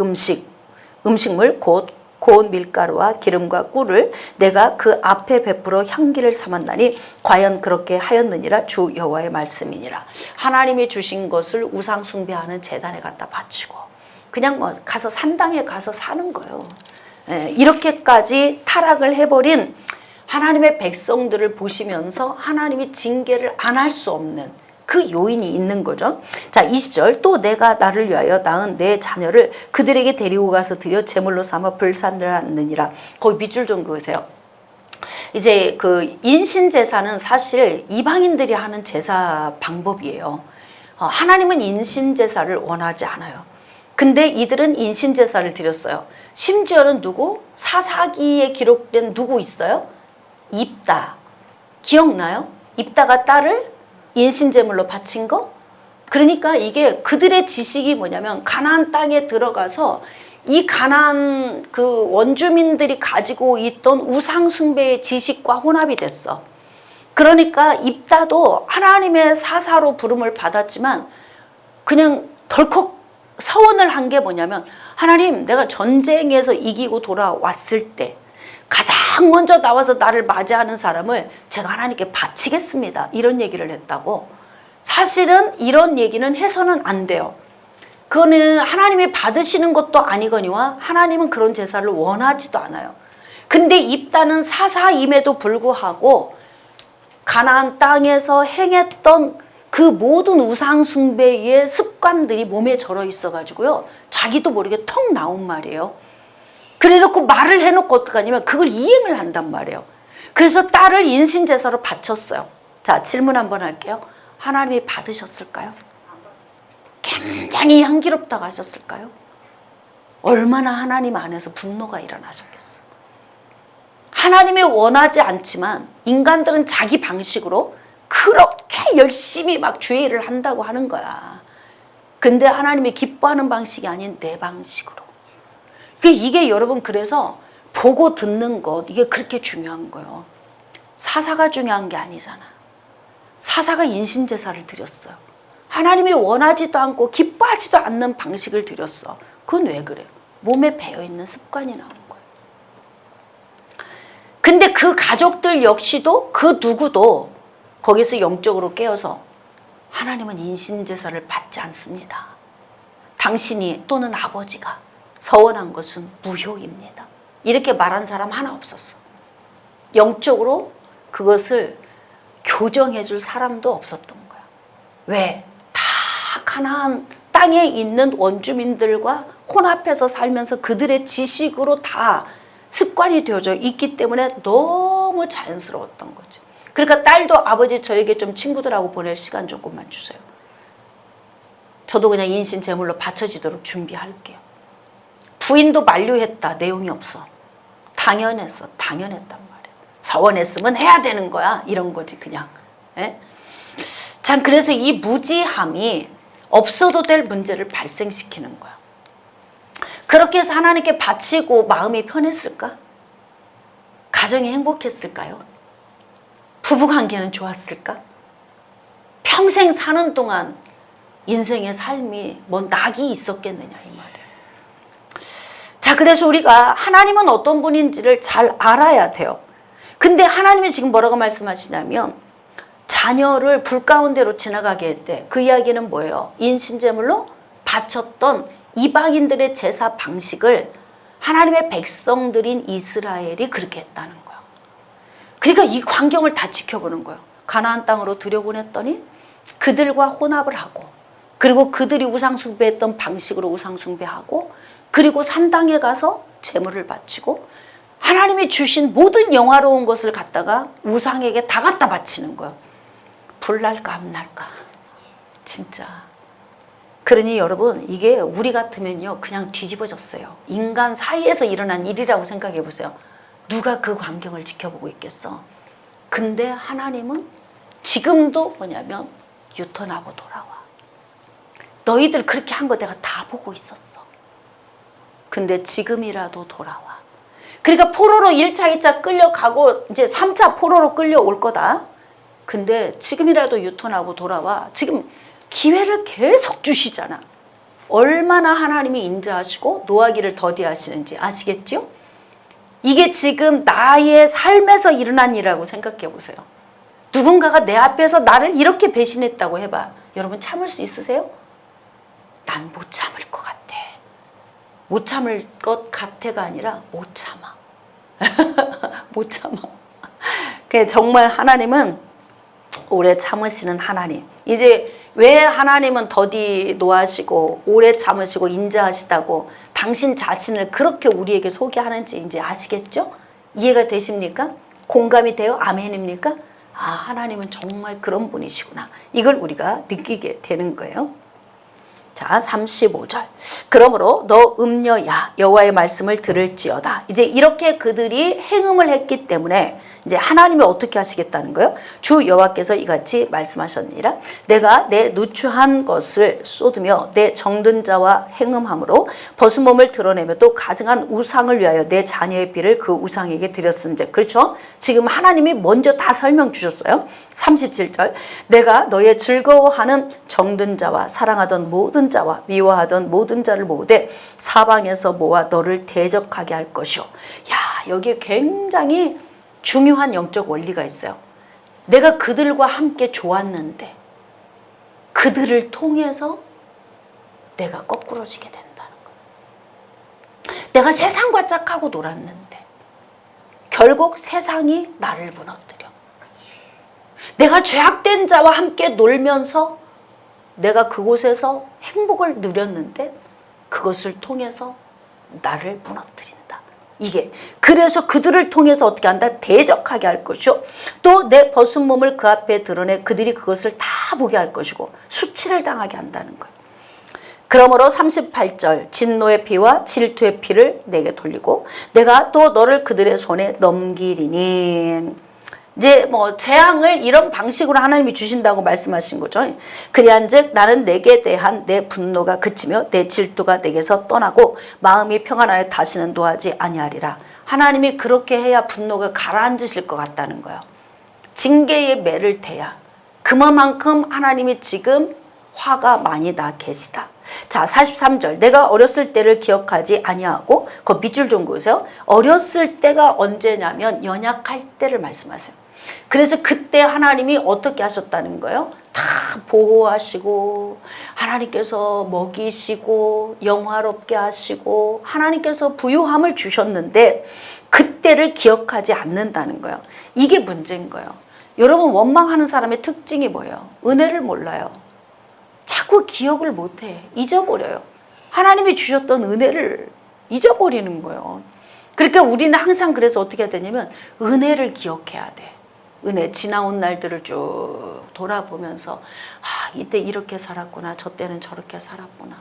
음식물 곧 고운 밀가루와 기름과 꿀을 내가 그 앞에 베풀어 향기를 삼았나니 과연 그렇게 하였느니라. 주 여호와의 말씀이니라. 하나님이 주신 것을 우상 숭배하는 제단에 갖다 바치고 그냥 뭐 가서 산당에 가서 사는 거예요. 이렇게까지 타락을 해버린 하나님의 백성들을 보시면서 하나님이 징계를 안 할 수 없는 그 요인이 있는 거죠. 자, 20절, 또 내가 나를 위하여 낳은 내 자녀를 그들에게 데리고 가서 드려 제물로 삼아 불산을 하느니라. 거기 밑줄 좀 그으세요. 이제 그 인신제사는 사실 이방인들이 하는 제사 방법이에요. 하나님은 인신제사를 원하지 않아요. 근데 이들은 인신제사를 드렸어요. 심지어는 누구? 사사기에 기록된 누구 있어요? 입다. 기억나요? 입다가 딸을 인신제물로 바친 거? 그러니까 이게 그들의 지식이 뭐냐면 가나안 땅에 들어가서 이 가나안 그 원주민들이 가지고 있던 우상 숭배의 지식과 혼합이 됐어. 그러니까 입다도 하나님의 사사로 부름을 받았지만 그냥 덜컥 서원을 한 게 뭐냐면 하나님, 내가 전쟁에서 이기고 돌아왔을 때 가장 먼저 나와서 나를 맞이하는 사람을 제가 하나님께 바치겠습니다. 이런 얘기를 했다고. 사실은 이런 얘기는 해서는 안 돼요. 그거는 하나님이 받으시는 것도 아니거니와 하나님은 그런 제사를 원하지도 않아요. 근데 입다는 사사임에도 불구하고 가나안 땅에서 행했던 그 모든 우상 숭배의 습관들이 몸에 절어 있어가지고요. 자기도 모르게 턱 나온 말이에요. 그래놓고 말을 해놓고 어떡하냐면 그걸 이행을 한단 말이에요. 그래서 딸을 인신제사로 바쳤어요. 자, 질문 한번 할게요. 하나님이 받으셨을까요? 굉장히 향기롭다고 하셨을까요? 얼마나 하나님 안에서 분노가 일어나셨겠어. 하나님이 원하지 않지만 인간들은 자기 방식으로 그렇게 열심히 막 주의를 한다고 하는 거야. 근데 하나님이 기뻐하는 방식이 아닌 내 방식으로. 이게 여러분, 그래서 보고 듣는 것, 이게 그렇게 중요한 거예요. 사사가 중요한 게 아니잖아. 사사가 인신제사를 드렸어요. 하나님이 원하지도 않고 기뻐하지도 않는 방식을 드렸어. 그건 왜 그래요? 몸에 배어있는 습관이 나온 거예요. 근데 그 가족들 역시도 그 누구도 거기서 영적으로 깨어서 하나님은 인신제사를 받지 않습니다. 당신이 또는 아버지가 서원한 것은 무효입니다. 이렇게 말한 사람 하나 없었어. 영적으로 그것을 교정해 줄 사람도 없었던 거야. 왜? 다 가나안 땅에 있는 원주민들과 혼합해서 살면서 그들의 지식으로 다 습관이 되어져 있기 때문에 너무 자연스러웠던 거죠. 그러니까 딸도 아버지 저에게 좀 친구들하고 보낼 시간 조금만 주세요. 저도 그냥 인신 제물로 바쳐지도록 준비할게요. 부인도 만류했다. 내용이 없어. 당연했어. 당연했단 말이야. 서원했으면 해야 되는 거야. 이런 거지 그냥. 예? 참, 그래서 이 무지함이 없어도 될 문제를 발생시키는 거야. 그렇게 해서 하나님께 바치고 마음이 편했을까? 가정이 행복했을까요? 부부관계는 좋았을까? 평생 사는 동안 인생의 삶이 뭐 낙이 있었겠느냐 이 말이에요. 자, 그래서 우리가 하나님은 어떤 분인지를 잘 알아야 돼요. 근데 하나님이 지금 뭐라고 말씀하시냐면 자녀를 불 가운데로 지나가게 했대. 그 이야기는 뭐예요? 인신제물로 바쳤던 이방인들의 제사 방식을 하나님의 백성들인 이스라엘이 그렇게 했다는 거예요. 그러니까 이 광경을 다 지켜보는 거예요. 가나안 땅으로 들여보냈더니 그들과 혼합을 하고, 그리고 그들이 우상숭배했던 방식으로 우상숭배하고, 그리고 산당에 가서 제물을 바치고 하나님이 주신 모든 영화로운 것을 갖다가 우상에게 다 갖다 바치는 거예요. 불날까 안 날까 진짜. 그러니 여러분, 이게 우리 같으면요 그냥 뒤집어졌어요. 인간 사이에서 일어난 일이라고 생각해 보세요. 누가 그 광경을 지켜보고 있겠어. 근데 하나님은 지금도 뭐냐면 유턴하고 돌아와. 너희들 그렇게 한 거 내가 다 보고 있었어. 근데 지금이라도 돌아와. 그러니까 포로로 1차, 2차 끌려가고 이제 3차 포로로 끌려올 거다. 근데 지금이라도 유턴하고 돌아와. 지금 기회를 계속 주시잖아. 얼마나 하나님이 인자하시고 노하기를 더디하시는지 아시겠죠? 이게 지금 나의 삶에서 일어난 일이라고 생각해 보세요. 누군가가 내 앞에서 나를 이렇게 배신했다고 해봐. 여러분 참을 수 있으세요? 난 못 참을 것 같아. 못 참을 것 같아가 아니라 못 참아. 못 참아. 정말 하나님은 오래 참으시는 하나님. 이제 왜 하나님은 더디 노하시고 오래 참으시고 인자하시다고 당신 자신을 그렇게 우리에게 소개하는지 이제 아시겠죠? 이해가 되십니까? 공감이 돼요? 아멘입니까? 아, 하나님은 정말 그런 분이시구나. 이걸 우리가 느끼게 되는 거예요. 자, 35절. 그러므로 너 음녀야 여호와의 말씀을 들을지어다. 이제 이렇게 그들이 행음을 했기 때문에 이제 하나님이 어떻게 하시겠다는 거예요? 주 여호와께서 이같이 말씀하셨느니라. 내가 내 누추한 것을 쏟으며 내 정든 자와 행음함으로 벗은 몸을 드러내며 또 가증한 우상을 위하여 내 자녀의 피를 그 우상에게 드렸은즉. 그렇죠? 지금 하나님이 먼저 다 설명 주셨어요. 37절. 내가 너의 즐거워하는 정든 자와 사랑하던 모든 자와 미워하던 모든 자를 모으되 사방에서 모아 너를 대적하게 할 것이요. 야, 여기에 굉장히 중요한 영적 원리가 있어요. 내가 그들과 함께 좋았는데 그들을 통해서 내가 거꾸러지게 된다는 거예요. 내가 세상과 짝하고 놀았는데 결국 세상이 나를 무너뜨려. 내가 죄악된 자와 함께 놀면서 내가 그곳에서 행복을 누렸는데 그것을 통해서 나를 무너뜨린다. 이게 그래서 그들을 통해서 어떻게 한다? 대적하게 할 것이요. 또 내 벗은 몸을 그 앞에 드러내 그들이 그것을 다 보게 할 것이고 수치를 당하게 한다는 거예요. 그러므로 38절 진노의 피와 질투의 피를 내게 돌리고 내가 또 너를 그들의 손에 넘기리니. 이제 뭐 재앙을 이런 방식으로 하나님이 주신다고 말씀하신 거죠. 그리한즉 나는 내게 대한 내 분노가 그치며 내 질투가 내게서 떠나고 마음이 평안하여 다시는 노하지 아니하리라. 하나님이 그렇게 해야 분노가 가라앉으실 것 같다는 거예요. 징계의 매를 대야 그만큼 하나님이 지금 화가 많이 나 계시다. 자, 43절. 내가 어렸을 때를 기억하지 아니하고 그 밑줄 좀 그으세요. 어렸을 때가 언제냐면 연약할 때를 말씀하세요. 그래서 그때 하나님이 어떻게 하셨다는 거예요? 다 보호하시고 하나님께서 먹이시고 영화롭게 하시고 하나님께서 부유함을 주셨는데 그때를 기억하지 않는다는 거예요. 이게 문제인 거예요. 여러분, 원망하는 사람의 특징이 뭐예요? 은혜를 몰라요. 자꾸 기억을 못해. 잊어버려요. 하나님이 주셨던 은혜를 잊어버리는 거예요. 그러니까 우리는 항상 그래서 어떻게 해야 되냐면 은혜를 기억해야 돼. 은혜, 지나온 날들을 쭉 돌아보면서 아, 이때 이렇게 살았구나. 저 때는 저렇게 살았구나.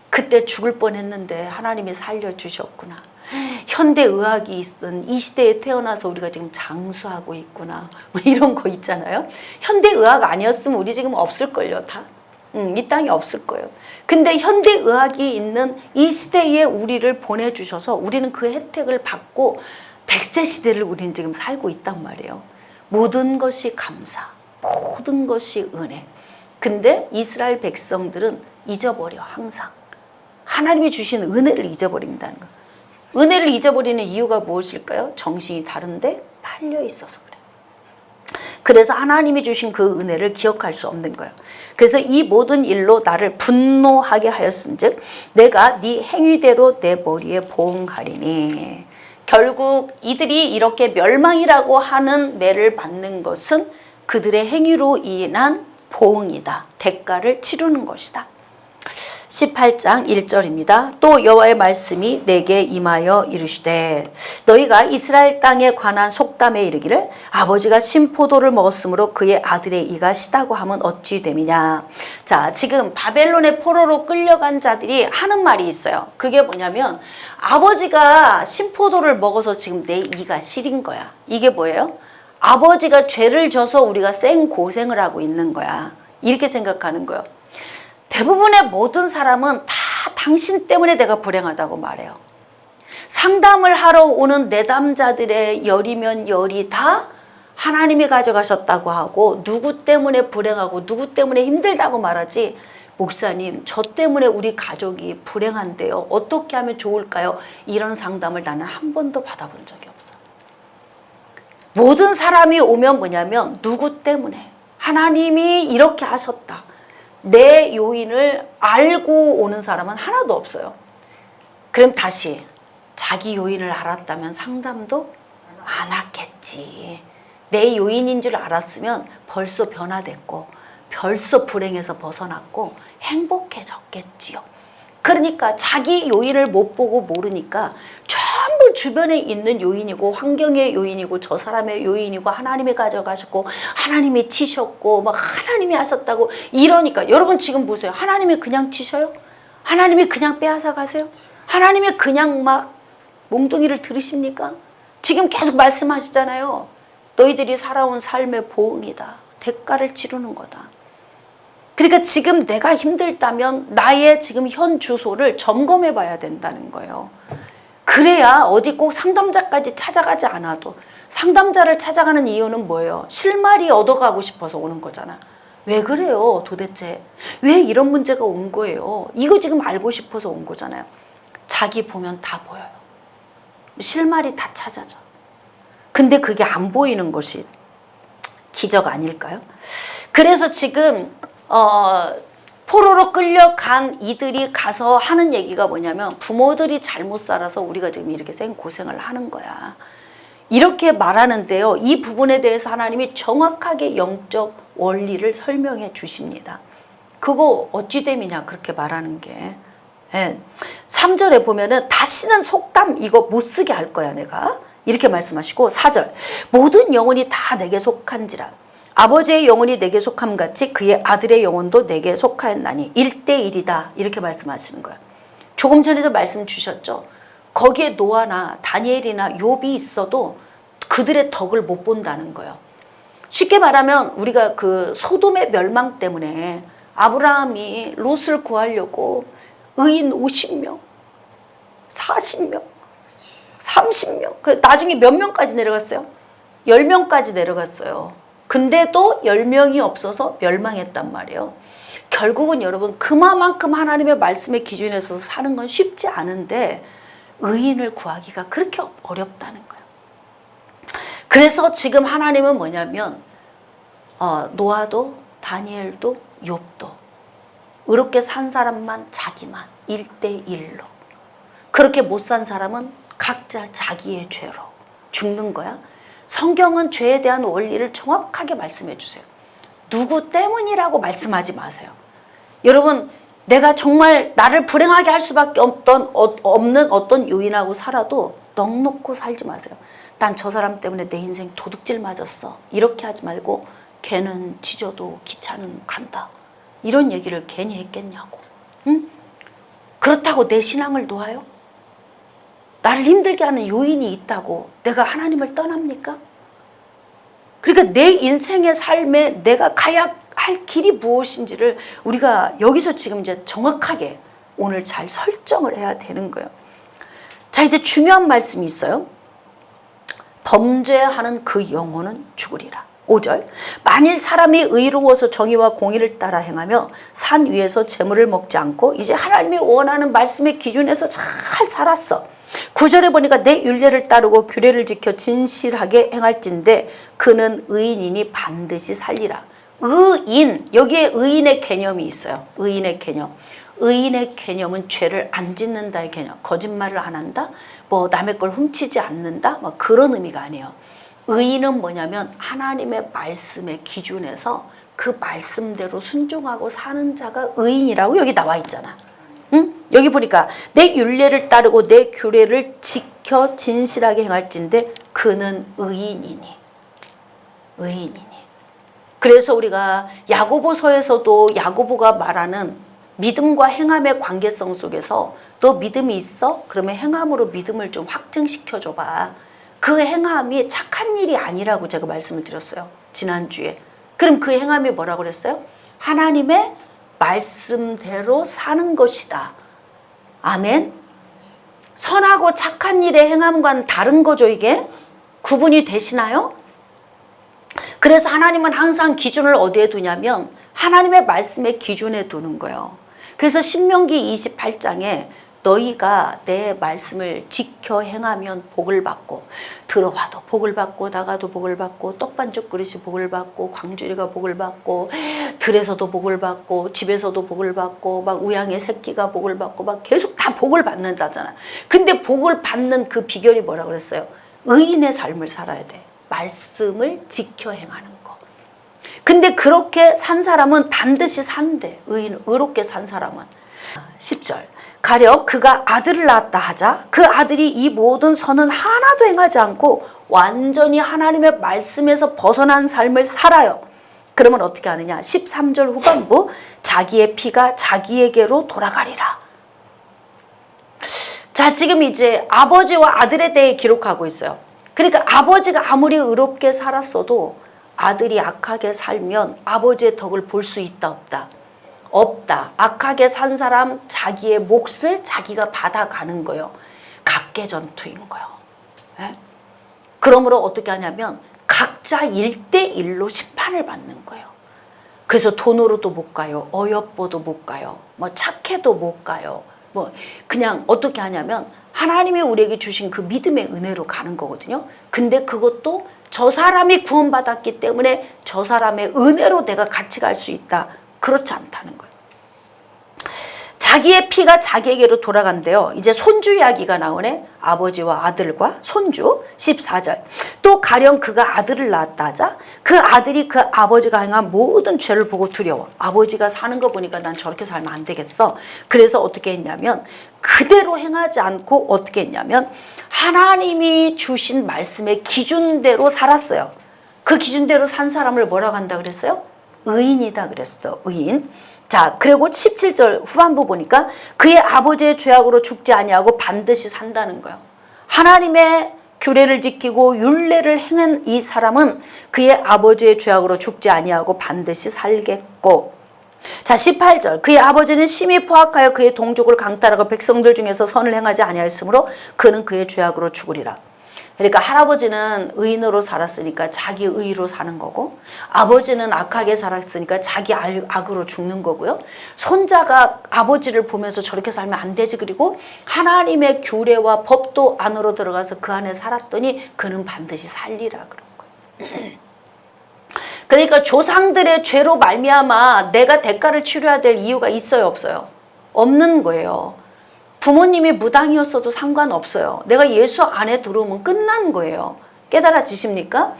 그때 죽을 뻔했는데 하나님이 살려주셨구나. 현대의학이 있은 이 시대에 태어나서 우리가 지금 장수하고 있구나. 뭐 이런 거 있잖아요. 현대의학 아니었으면 우리 지금 없을걸요, 다. 이 땅에 없을 거예요. 근데 현대의학이 있는 이 시대에 우리를 보내주셔서 우리는 그 혜택을 받고 100세 시대를 우리는 지금 살고 있단 말이에요. 모든 것이 감사, 모든 것이 은혜. 근데 이스라엘 백성들은 잊어버려, 항상. 하나님이 주신 은혜를 잊어버린다는 거예요. 은혜를 잊어버리는 이유가 무엇일까요? 정신이 다른데 팔려 있어서 그래. 그래서 하나님이 주신 그 은혜를 기억할 수 없는 거예요. 그래서 이 모든 일로 나를 분노하게 하였은즉 내가 네 행위대로 내 머리에 보응하리니. 결국 이들이 이렇게 멸망이라고 하는 매를 받는 것은 그들의 행위로 인한 보응이다. 대가를 치르는 것이다. 18장 1절입니다. 또 여호와의 말씀이 내게 임하여 이르시되 너희가 이스라엘 땅에 관한 속담에 이르기를 아버지가 신포도를 먹었으므로 그의 아들의 이가 시다고 하면 어찌 됨이냐. 자, 지금 바벨론의 포로로 끌려간 자들이 하는 말이 있어요. 그게 뭐냐면 아버지가 신포도를 먹어서 지금 내 이가 시린 거야. 이게 뭐예요? 아버지가 죄를 져서 우리가 생고생을 하고 있는 거야. 이렇게 생각하는 거예요. 대부분의 모든 사람은 다 당신 때문에 내가 불행하다고 말해요. 상담을 하러 오는 내담자들의 열이면 열이 다 하나님이 가져가셨다고 하고 누구 때문에 불행하고 누구 때문에 힘들다고 말하지, 목사님 저 때문에 우리 가족이 불행한데요. 어떻게 하면 좋을까요? 이런 상담을 나는 한 번도 받아본 적이 없어. 모든 사람이 오면 뭐냐면 누구 때문에 하나님이 이렇게 하셨다. 내 요인을 알고 오는 사람은 하나도 없어요. 그럼 다시 자기 요인을 알았다면 상담도 안 왔겠지. 내 요인인 줄 알았으면 벌써 변화됐고 벌써 불행에서 벗어났고 행복해졌겠지요. 그러니까 자기 요인을 못 보고 모르니까 전부 주변에 있는 요인이고 환경의 요인이고 저 사람의 요인이고 하나님이 가져가셨고 하나님이 치셨고 막 하나님이 하셨다고 이러니까 여러분 지금 보세요. 하나님이 그냥 치셔요? 하나님이 그냥 빼앗아 가세요? 하나님이 그냥 막 몽둥이를 들으십니까? 지금 계속 말씀하시잖아요. 너희들이 살아온 삶의 보응이다. 대가를 치르는 거다. 그러니까 지금 내가 힘들다면 나의 지금 현 주소를 점검해 봐야 된다는 거예요. 그래야 어디 꼭 상담자까지 찾아가지 않아도 상담자를 찾아가는 이유는 뭐예요? 실마리 얻어가고 싶어서 오는 거잖아. 왜 그래요 도대체? 왜 이런 문제가 온 거예요? 이거 지금 알고 싶어서 온 거잖아요. 자기 보면 다 보여요. 실마리 다 찾아져. 근데 그게 안 보이는 것이 기적 아닐까요? 그래서 지금 포로로 끌려간 이들이 가서 하는 얘기가 뭐냐면 부모들이 잘못 살아서 우리가 지금 이렇게 생고생을 하는 거야. 이렇게 말하는데요. 이 부분에 대해서 하나님이 정확하게 영적 원리를 설명해 주십니다. 그거 어찌됨이냐 그렇게 말하는 게. 3절에 보면은 다시는 속담 이거 못 쓰게 할 거야 내가. 이렇게 말씀하시고 4절 모든 영혼이 다 내게 속한지라 아버지의 영혼이 내게 속함 같이 그의 아들의 영혼도 내게 속하였나니 1:1이다 이렇게 말씀하시는 거예요. 조금 전에도 말씀 주셨죠. 거기에 노아나 다니엘이나 욥이 있어도 그들의 덕을 못 본다는 거예요. 쉽게 말하면 우리가 그 소돔의 멸망 때문에 아브라함이 롯을 구하려고 의인 50명 40명 30명 나중에 몇 명까지 내려갔어요? 10명까지 내려갔어요. 근데도 10명이 없어서 멸망했단 말이에요. 결국은 여러분 그만큼 하나님의 말씀의 기준에 서서 사는 건 쉽지 않은데 의인을 구하기가 그렇게 어렵다는 거예요. 그래서 지금 하나님은 뭐냐면 노아도 다니엘도 욥도 의롭게 산 사람만 자기만 1:1로 그렇게 못 산 사람은 각자 자기의 죄로 죽는 거야. 성경은 죄에 대한 원리를 정확하게 말씀해 주세요. 누구 때문이라고 말씀하지 마세요. 여러분 내가 정말 나를 불행하게 할 수밖에 없는 어떤 요인하고 살아도 넋놓고 살지 마세요. 난 저 사람 때문에 내 인생 도둑질 맞았어. 이렇게 하지 말고 걔는 지져도 기차는 간다. 이런 얘기를 괜히 했겠냐고. 응? 그렇다고 내 신앙을 놓아요? 나를 힘들게 하는 요인이 있다고 내가 하나님을 떠납니까? 그러니까 내 인생의 삶에 내가 가야 할 길이 무엇인지를 우리가 여기서 지금 이제 정확하게 오늘 잘 설정을 해야 되는 거예요. 자, 이제 중요한 말씀이 있어요. 범죄하는 그 영혼은 죽으리라. 5절 만일 사람이 의로워서 정의와 공의를 따라 행하며 산 위에서 재물을 먹지 않고 이제 하나님이 원하는 말씀의 기준에서 잘 살았어. 9절에 보니까 내 율례를 따르고 규례를 지켜 진실하게 행할진대 그는 의인이니 반드시 살리라. 의인, 여기에 의인의 개념이 있어요. 의인의 개념. 의인의 개념은 죄를 안 짓는다의 개념. 거짓말을 안 한다? 뭐 남의 걸 훔치지 않는다? 뭐 그런 의미가 아니에요. 의인은 뭐냐면 하나님의 말씀의 기준에서 그 말씀대로 순종하고 사는 자가 의인이라고 여기 나와 있잖아. 응? 여기 보니까 내 율례를 따르고 내 규례를 지켜 진실하게 행할진대 그는 의인이니. 의인이니. 그래서 우리가 야고보서에서도 야고보가 말하는 믿음과 행함의 관계성 속에서 너 믿음이 있어? 그러면 행함으로 믿음을 좀 확증시켜 줘봐. 그 행함이 착한 일이 아니라고 제가 말씀을 드렸어요. 지난주에. 그럼 그 행함이 뭐라고 그랬어요? 하나님의 말씀대로 사는 것이다. 아멘. 선하고 착한 일의 행함과는 다른 거죠 이게? 구분이 되시나요? 그래서 하나님은 항상 기준을 어디에 두냐면 하나님의 말씀의 기준에 두는 거예요. 그래서 신명기 28장에 너희가 내 말씀을 지켜 행하면 복을 받고 들어와도 복을 받고 나가도 복을 받고 떡반죽 그릇이 복을 받고 광주리가 복을 받고 들에서도 복을 받고 집에서도 복을 받고 막 우양의 새끼가 복을 받고 막 계속 다 복을 받는다잖아. 근데 복을 받는 그 비결이 뭐라고 그랬어요? 의인의 삶을 살아야 돼. 말씀을 지켜 행하는 거. 근데 그렇게 산 사람은 반드시 산대. 의롭게 산 사람은. 10절 가령 그가 아들을 낳았다 하자 그 아들이 이 모든 선은 하나도 행하지 않고 완전히 하나님의 말씀에서 벗어난 삶을 살아요. 그러면 어떻게 하느냐? 13절 후반부 자기의 피가 자기에게로 돌아가리라. 자, 지금 이제 아버지와 아들에 대해 기록하고 있어요. 그러니까 아버지가 아무리 의롭게 살았어도 아들이 악하게 살면 아버지의 덕을 볼 수 있다 없다? 없다. 악하게 산 사람 자기의 몫을 자기가 받아가는 거예요. 각계전투인 거예요. 네? 그러므로 어떻게 하냐면 각자 1대1로 심판을 받는 거예요. 그래서 돈으로도 못 가요. 어여뻐도 못 가요. 뭐 착해도 못 가요. 뭐 그냥 어떻게 하냐면 하나님이 우리에게 주신 그 믿음의 은혜로 가는 거거든요. 근데 그것도 저 사람이 구원받았기 때문에 저 사람의 은혜로 내가 같이 갈 수 있다. 그렇지 않다는 거예요. 자기의 피가 자기에게로 돌아간대요. 이제 손주 이야기가 나오네. 아버지와 아들과 손주. 14절. 또 가령 그가 아들을 낳았다 하자 그 아들이 그 아버지가 행한 모든 죄를 보고 두려워. 아버지가 사는 거 보니까 난 저렇게 살면 안 되겠어. 그래서 어떻게 했냐면 그대로 행하지 않고 어떻게 했냐면 하나님이 주신 말씀의 기준대로 살았어요. 그 기준대로 산 사람을 뭐라고 한다 그랬어요? 의인이다 그랬어. 의인. 자, 그리고 17절 후반부 보니까 그의 아버지의 죄악으로 죽지 아니하고 반드시 산다는 거예요. 하나님의 규례를 지키고 율례를 행한 이 사람은 그의 아버지의 죄악으로 죽지 아니하고 반드시 살겠고. 자, 18절. 그의 아버지는 심히 포악하여 그의 동족을 강탈하고 백성들 중에서 선을 행하지 아니하였으므로 그는 그의 죄악으로 죽으리라. 그러니까 할아버지는 의인으로 살았으니까 자기 의로 사는 거고 아버지는 악하게 살았으니까 자기 악으로 죽는 거고요. 손자가 아버지를 보면서 저렇게 살면 안 되지. 그리고 하나님의 규례와 법도 안으로 들어가서 그 안에 살았더니 그는 반드시 살리라 그런 거예요. 그러니까 조상들의 죄로 말미암아 내가 대가를 치러야 될 이유가 있어요 없어요? 없는 거예요. 부모님이 무당이었어도 상관없어요. 내가 예수 안에 들어오면 끝난 거예요. 깨달아지십니까?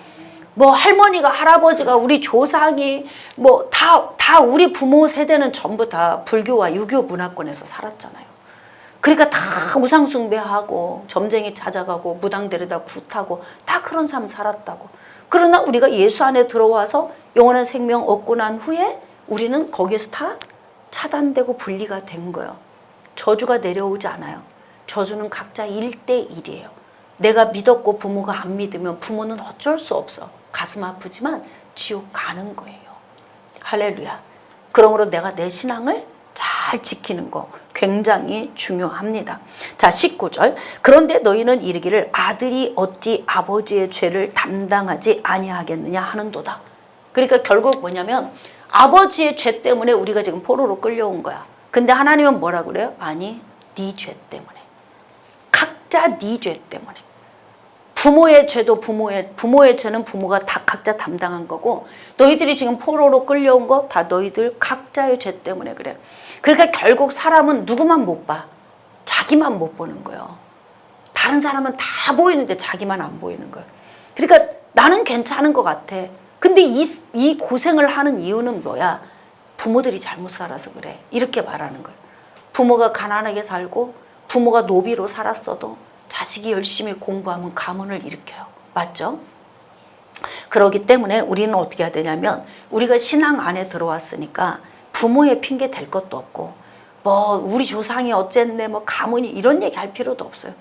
뭐 할머니가 할아버지가 우리 조상이 뭐 다 우리 부모 세대는 전부 다 불교와 유교 문화권에서 살았잖아요. 그러니까 다 우상 숭배하고 점쟁이 찾아가고 무당 데려다 굿하고 다 그런 삶 살았다고. 그러나 우리가 예수 안에 들어와서 영원한 생명 얻고 난 후에 우리는 거기에서 다 차단되고 분리가 된 거예요. 저주가 내려오지 않아요. 저주는 각자 1대1이에요. 내가 믿었고 부모가 안 믿으면 부모는 어쩔 수 없어. 가슴 아프지만 지옥 가는 거예요. 할렐루야. 그러므로 내가 내 신앙을 잘 지키는 거 굉장히 중요합니다. 자, 19절. 그런데 너희는 이르기를 아들이 어찌 아버지의 죄를 담당하지 아니하겠느냐 하는도다. 그러니까 결국 뭐냐면 아버지의 죄 때문에 우리가 지금 포로로 끌려온 거야. 근데 하나님은 뭐라 그래요? 아니, 네 죄 때문에. 각자 네 죄 때문에. 부모의 죄도 부모의 죄는 부모가 다 각자 담당한 거고 너희들이 지금 포로로 끌려온 거 다 너희들 각자의 죄 때문에 그래. 그러니까 결국 사람은 누구만 못 봐? 자기만 못 보는 거예요. 다른 사람은 다 보이는데 자기만 안 보이는 거예요. 그러니까 나는 괜찮은 것 같아. 근데 이 고생을 하는 이유는 뭐야? 부모들이 잘못 살아서 그래. 이렇게 말하는 거예요. 부모가 가난하게 살고 부모가 노비로 살았어도 자식이 열심히 공부하면 가문을 일으켜요. 맞죠? 그렇기 때문에 우리는 어떻게 해야 되냐면 우리가 신앙 안에 들어왔으니까 부모의 핑계 댈 것도 없고 뭐 우리 조상이 어쨌네 뭐 가문이 이런 얘기 할 필요도 없어요.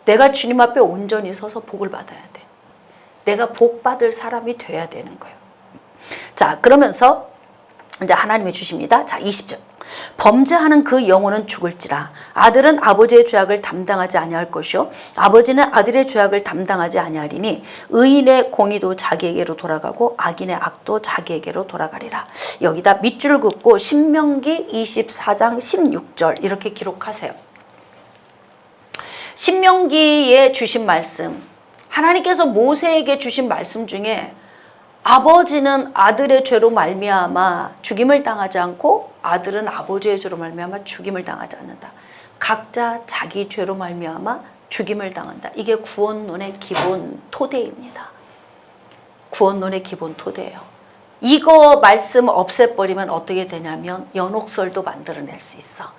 내가 주님 앞에 온전히 서서 복을 받아야 돼. 내가 복 받을 사람이 돼야 되는 거예요. 자, 그러면서 이제 하나님이 주십니다. 자, 20절. 범죄하는 그 영혼은 죽을지라. 아들은 아버지의 죄악을 담당하지 아니할 것이요 아버지는 아들의 죄악을 담당하지 아니하리니 의인의 공의도 자기에게로 돌아가고 악인의 악도 자기에게로 돌아가리라. 여기다 밑줄을 긋고 신명기 24장 16절 이렇게 기록하세요. 신명기에 주신 말씀, 하나님께서 모세에게 주신 말씀 중에 아버지는 아들의 죄로 말미암아 죽임을 당하지 않고 아들은 아버지의 죄로 말미암아 죽임을 당하지 않는다. 각자 자기 죄로 말미암아 죽임을 당한다. 이게 구원론의 기본 토대입니다. 구원론의 기본 토대예요. 이거 말씀 없애버리면 어떻게 되냐면 연옥설도 만들어낼 수 있어.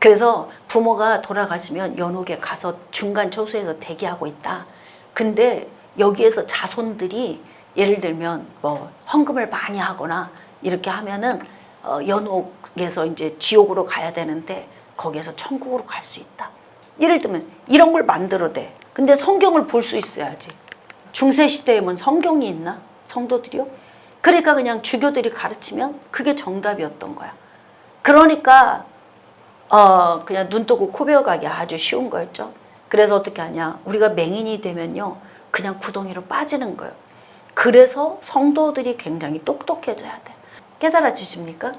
그래서 부모가 돌아가시면 연옥에 가서 중간 처소에서 대기하고 있다. 근데 여기에서 자손들이 예를 들면 뭐 헌금을 많이 하거나 이렇게 하면은 연옥에서 이제 지옥으로 가야 되는데 거기에서 천국으로 갈 수 있다. 예를 들면 이런 걸 만들어대. 근데 성경을 볼 수 있어야지. 중세 시대에는 성경이 있나? 성도들이요? 그러니까 그냥 주교들이 가르치면 그게 정답이었던 거야. 그러니까 그냥 눈 뜨고 코 베어가기 아주 쉬운 거였죠. 그래서 어떻게 하냐? 우리가 맹인이 되면요, 그냥 구덩이로 빠지는 거예요. 그래서 성도들이 굉장히 똑똑해져야 돼. 깨달아지십니까?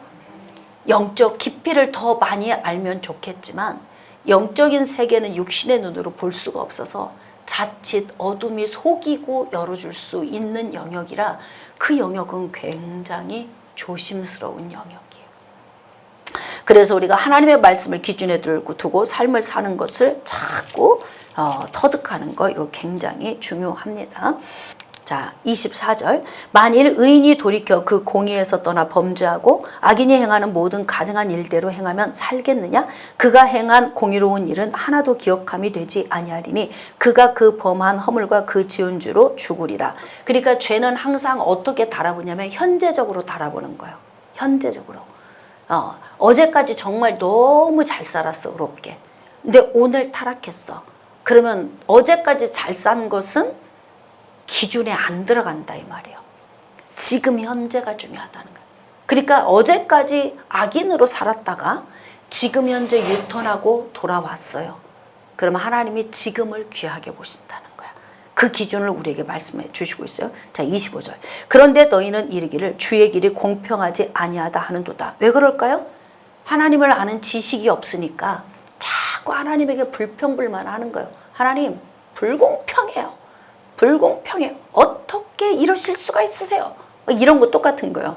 영적 깊이를 더 많이 알면 좋겠지만 영적인 세계는 육신의 눈으로 볼 수가 없어서 자칫 어둠이 속이고 열어줄 수 있는 영역이라 그 영역은 굉장히 조심스러운 영역이에요. 그래서 우리가 하나님의 말씀을 기준에 두고 삶을 사는 것을 자꾸 터득하는 거 이거 굉장히 중요합니다. 자, 24절. 만일 의인이 돌이켜 그 공의에서 떠나 범죄하고 악인이 행하는 모든 가증한 일대로 행하면 살겠느냐? 그가 행한 공의로운 일은 하나도 기억함이 되지 아니하리니 그가 그 범한 허물과 그 지은 죄로 죽으리라. 그러니까 죄는 항상 어떻게 달아보냐면 현재적으로 달아보는 거예요. 현재적으로. 어제까지 정말 너무 잘 살았어, 의롭게. 근데 오늘 타락했어. 그러면 어제까지 잘 산 것은 기준에 안 들어간다 이 말이에요. 지금 현재가 중요하다는 거예요. 그러니까 어제까지 악인으로 살았다가 지금 현재 유턴하고 돌아왔어요. 그러면 하나님이 지금을 귀하게 보신다는 거야. 그 기준을 우리에게 말씀해 주시고 있어요. 자, 25절. 그런데 너희는 이르기를 주의 길이 공평하지 아니하다 하는도다. 왜 그럴까요? 하나님을 아는 지식이 없으니까 자꾸 하나님에게 불평불만하는 거예요. 하나님 불공평해요. 불공평해요. 어떻게 이러실 수가 있으세요? 이런 거 똑같은 거예요.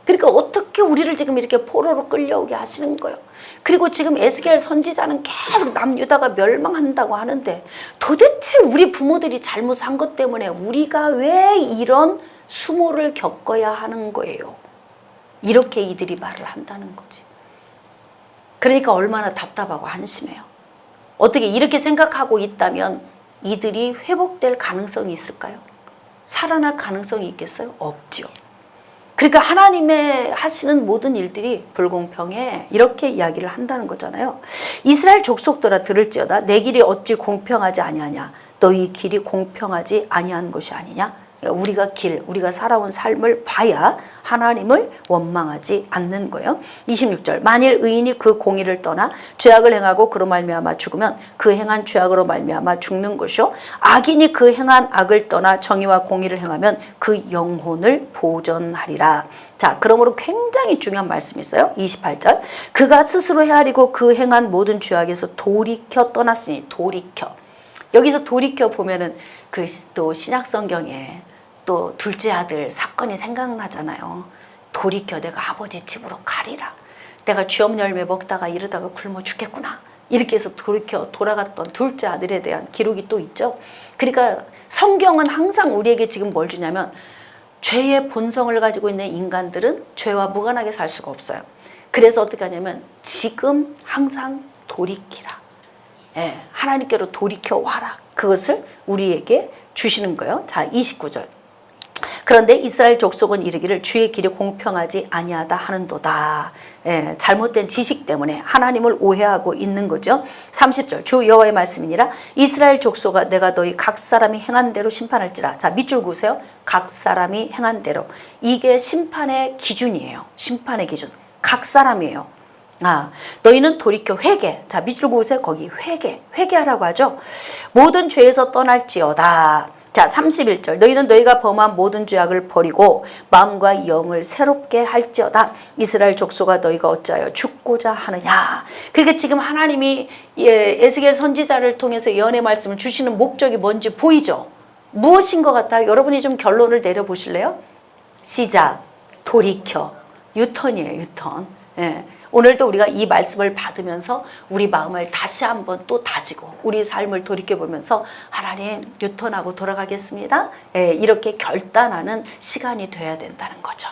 그러니까 어떻게 우리를 지금 이렇게 포로로 끌려오게 하시는 거예요. 그리고 지금 에스겔 선지자는 계속 남유다가 멸망한다고 하는데 도대체 우리 부모들이 잘못한 것 때문에 우리가 왜 이런 수모를 겪어야 하는 거예요. 이렇게 이들이 말을 한다는 거지. 그러니까 얼마나 답답하고 한심해요. 어떻게 이렇게 생각하고 있다면 이들이 회복될 가능성이 있을까요? 살아날 가능성이 있겠어요? 없죠. 그러니까 하나님의 하시는 모든 일들이 불공평해 이렇게 이야기를 한다는 거잖아요. 이스라엘 족속들아 들을지어다 내 길이 어찌 공평하지 아니하냐 너희 길이 공평하지 아니한 것이 아니냐. 우리가 살아온 삶을 봐야 하나님을 원망하지 않는 거예요. 26절. 만일 의인이 그 공의를 떠나 죄악을 행하고 그로 말미암아 죽으면 그 행한 죄악으로 말미암아 죽는 것이요 악인이 그 행한 악을 떠나 정의와 공의를 행하면 그 영혼을 보전하리라. 자, 그러므로 굉장히 중요한 말씀이 있어요. 28절. 그가 스스로 헤아리고 그 행한 모든 죄악에서 돌이켜 떠났으니. 돌이켜. 여기서 돌이켜 보면은 그 또 신약 성경에 또 둘째 아들 사건이 생각나잖아요. 돌이켜 내가 아버지 집으로 가리라. 내가 쥐업 열매 먹다가 이러다가 굶어 죽겠구나. 이렇게 해서 돌이켜 돌아갔던 둘째 아들에 대한 기록이 또 있죠. 그러니까 성경은 항상 우리에게 지금 뭘 주냐면 죄의 본성을 가지고 있는 인간들은 죄와 무관하게 살 수가 없어요. 그래서 어떻게 하냐면 지금 항상 돌이키라. 예, 하나님께로 돌이켜 와라. 그것을 우리에게 주시는 거예요. 자, 29절. 그런데 이스라엘 족속은 이르기를 주의 길이 공평하지 아니하다 하는도다. 예, 잘못된 지식 때문에 하나님을 오해하고 있는 거죠. 30절. 주 여호와의 말씀이니라 이스라엘 족속아 내가 너희 각 사람이 행한 대로 심판할지라. 자, 밑줄 그으세요. 각 사람이 행한 대로. 이게 심판의 기준이에요. 심판의 기준. 각 사람이에요. 너희는 돌이켜 회개. 자, 밑줄 그으세요. 거기 회개하라고 하죠. 모든 죄에서 떠날지어다. 자, 31절. 너희는 너희가 범한 모든 죄악을 버리고 마음과 영을 새롭게 할지어다. 이스라엘 족속아 너희가 어찌하여 죽고자 하느냐. 그러니까 지금 하나님이 에스겔 선지자를 통해서 예언의 말씀을 주시는 목적이 뭔지 보이죠? 무엇인 것 같아요? 여러분이 좀 결론을 내려보실래요? 시작, 돌이켜, 유턴이에요. 유턴. 예. 오늘도 우리가 이 말씀을 받으면서 우리 마음을 다시 한번 또 다지고 우리 삶을 돌이켜보면서 하나님 유턴하고 돌아가겠습니다. 예, 이렇게 결단하는 시간이 돼야 된다는 거죠.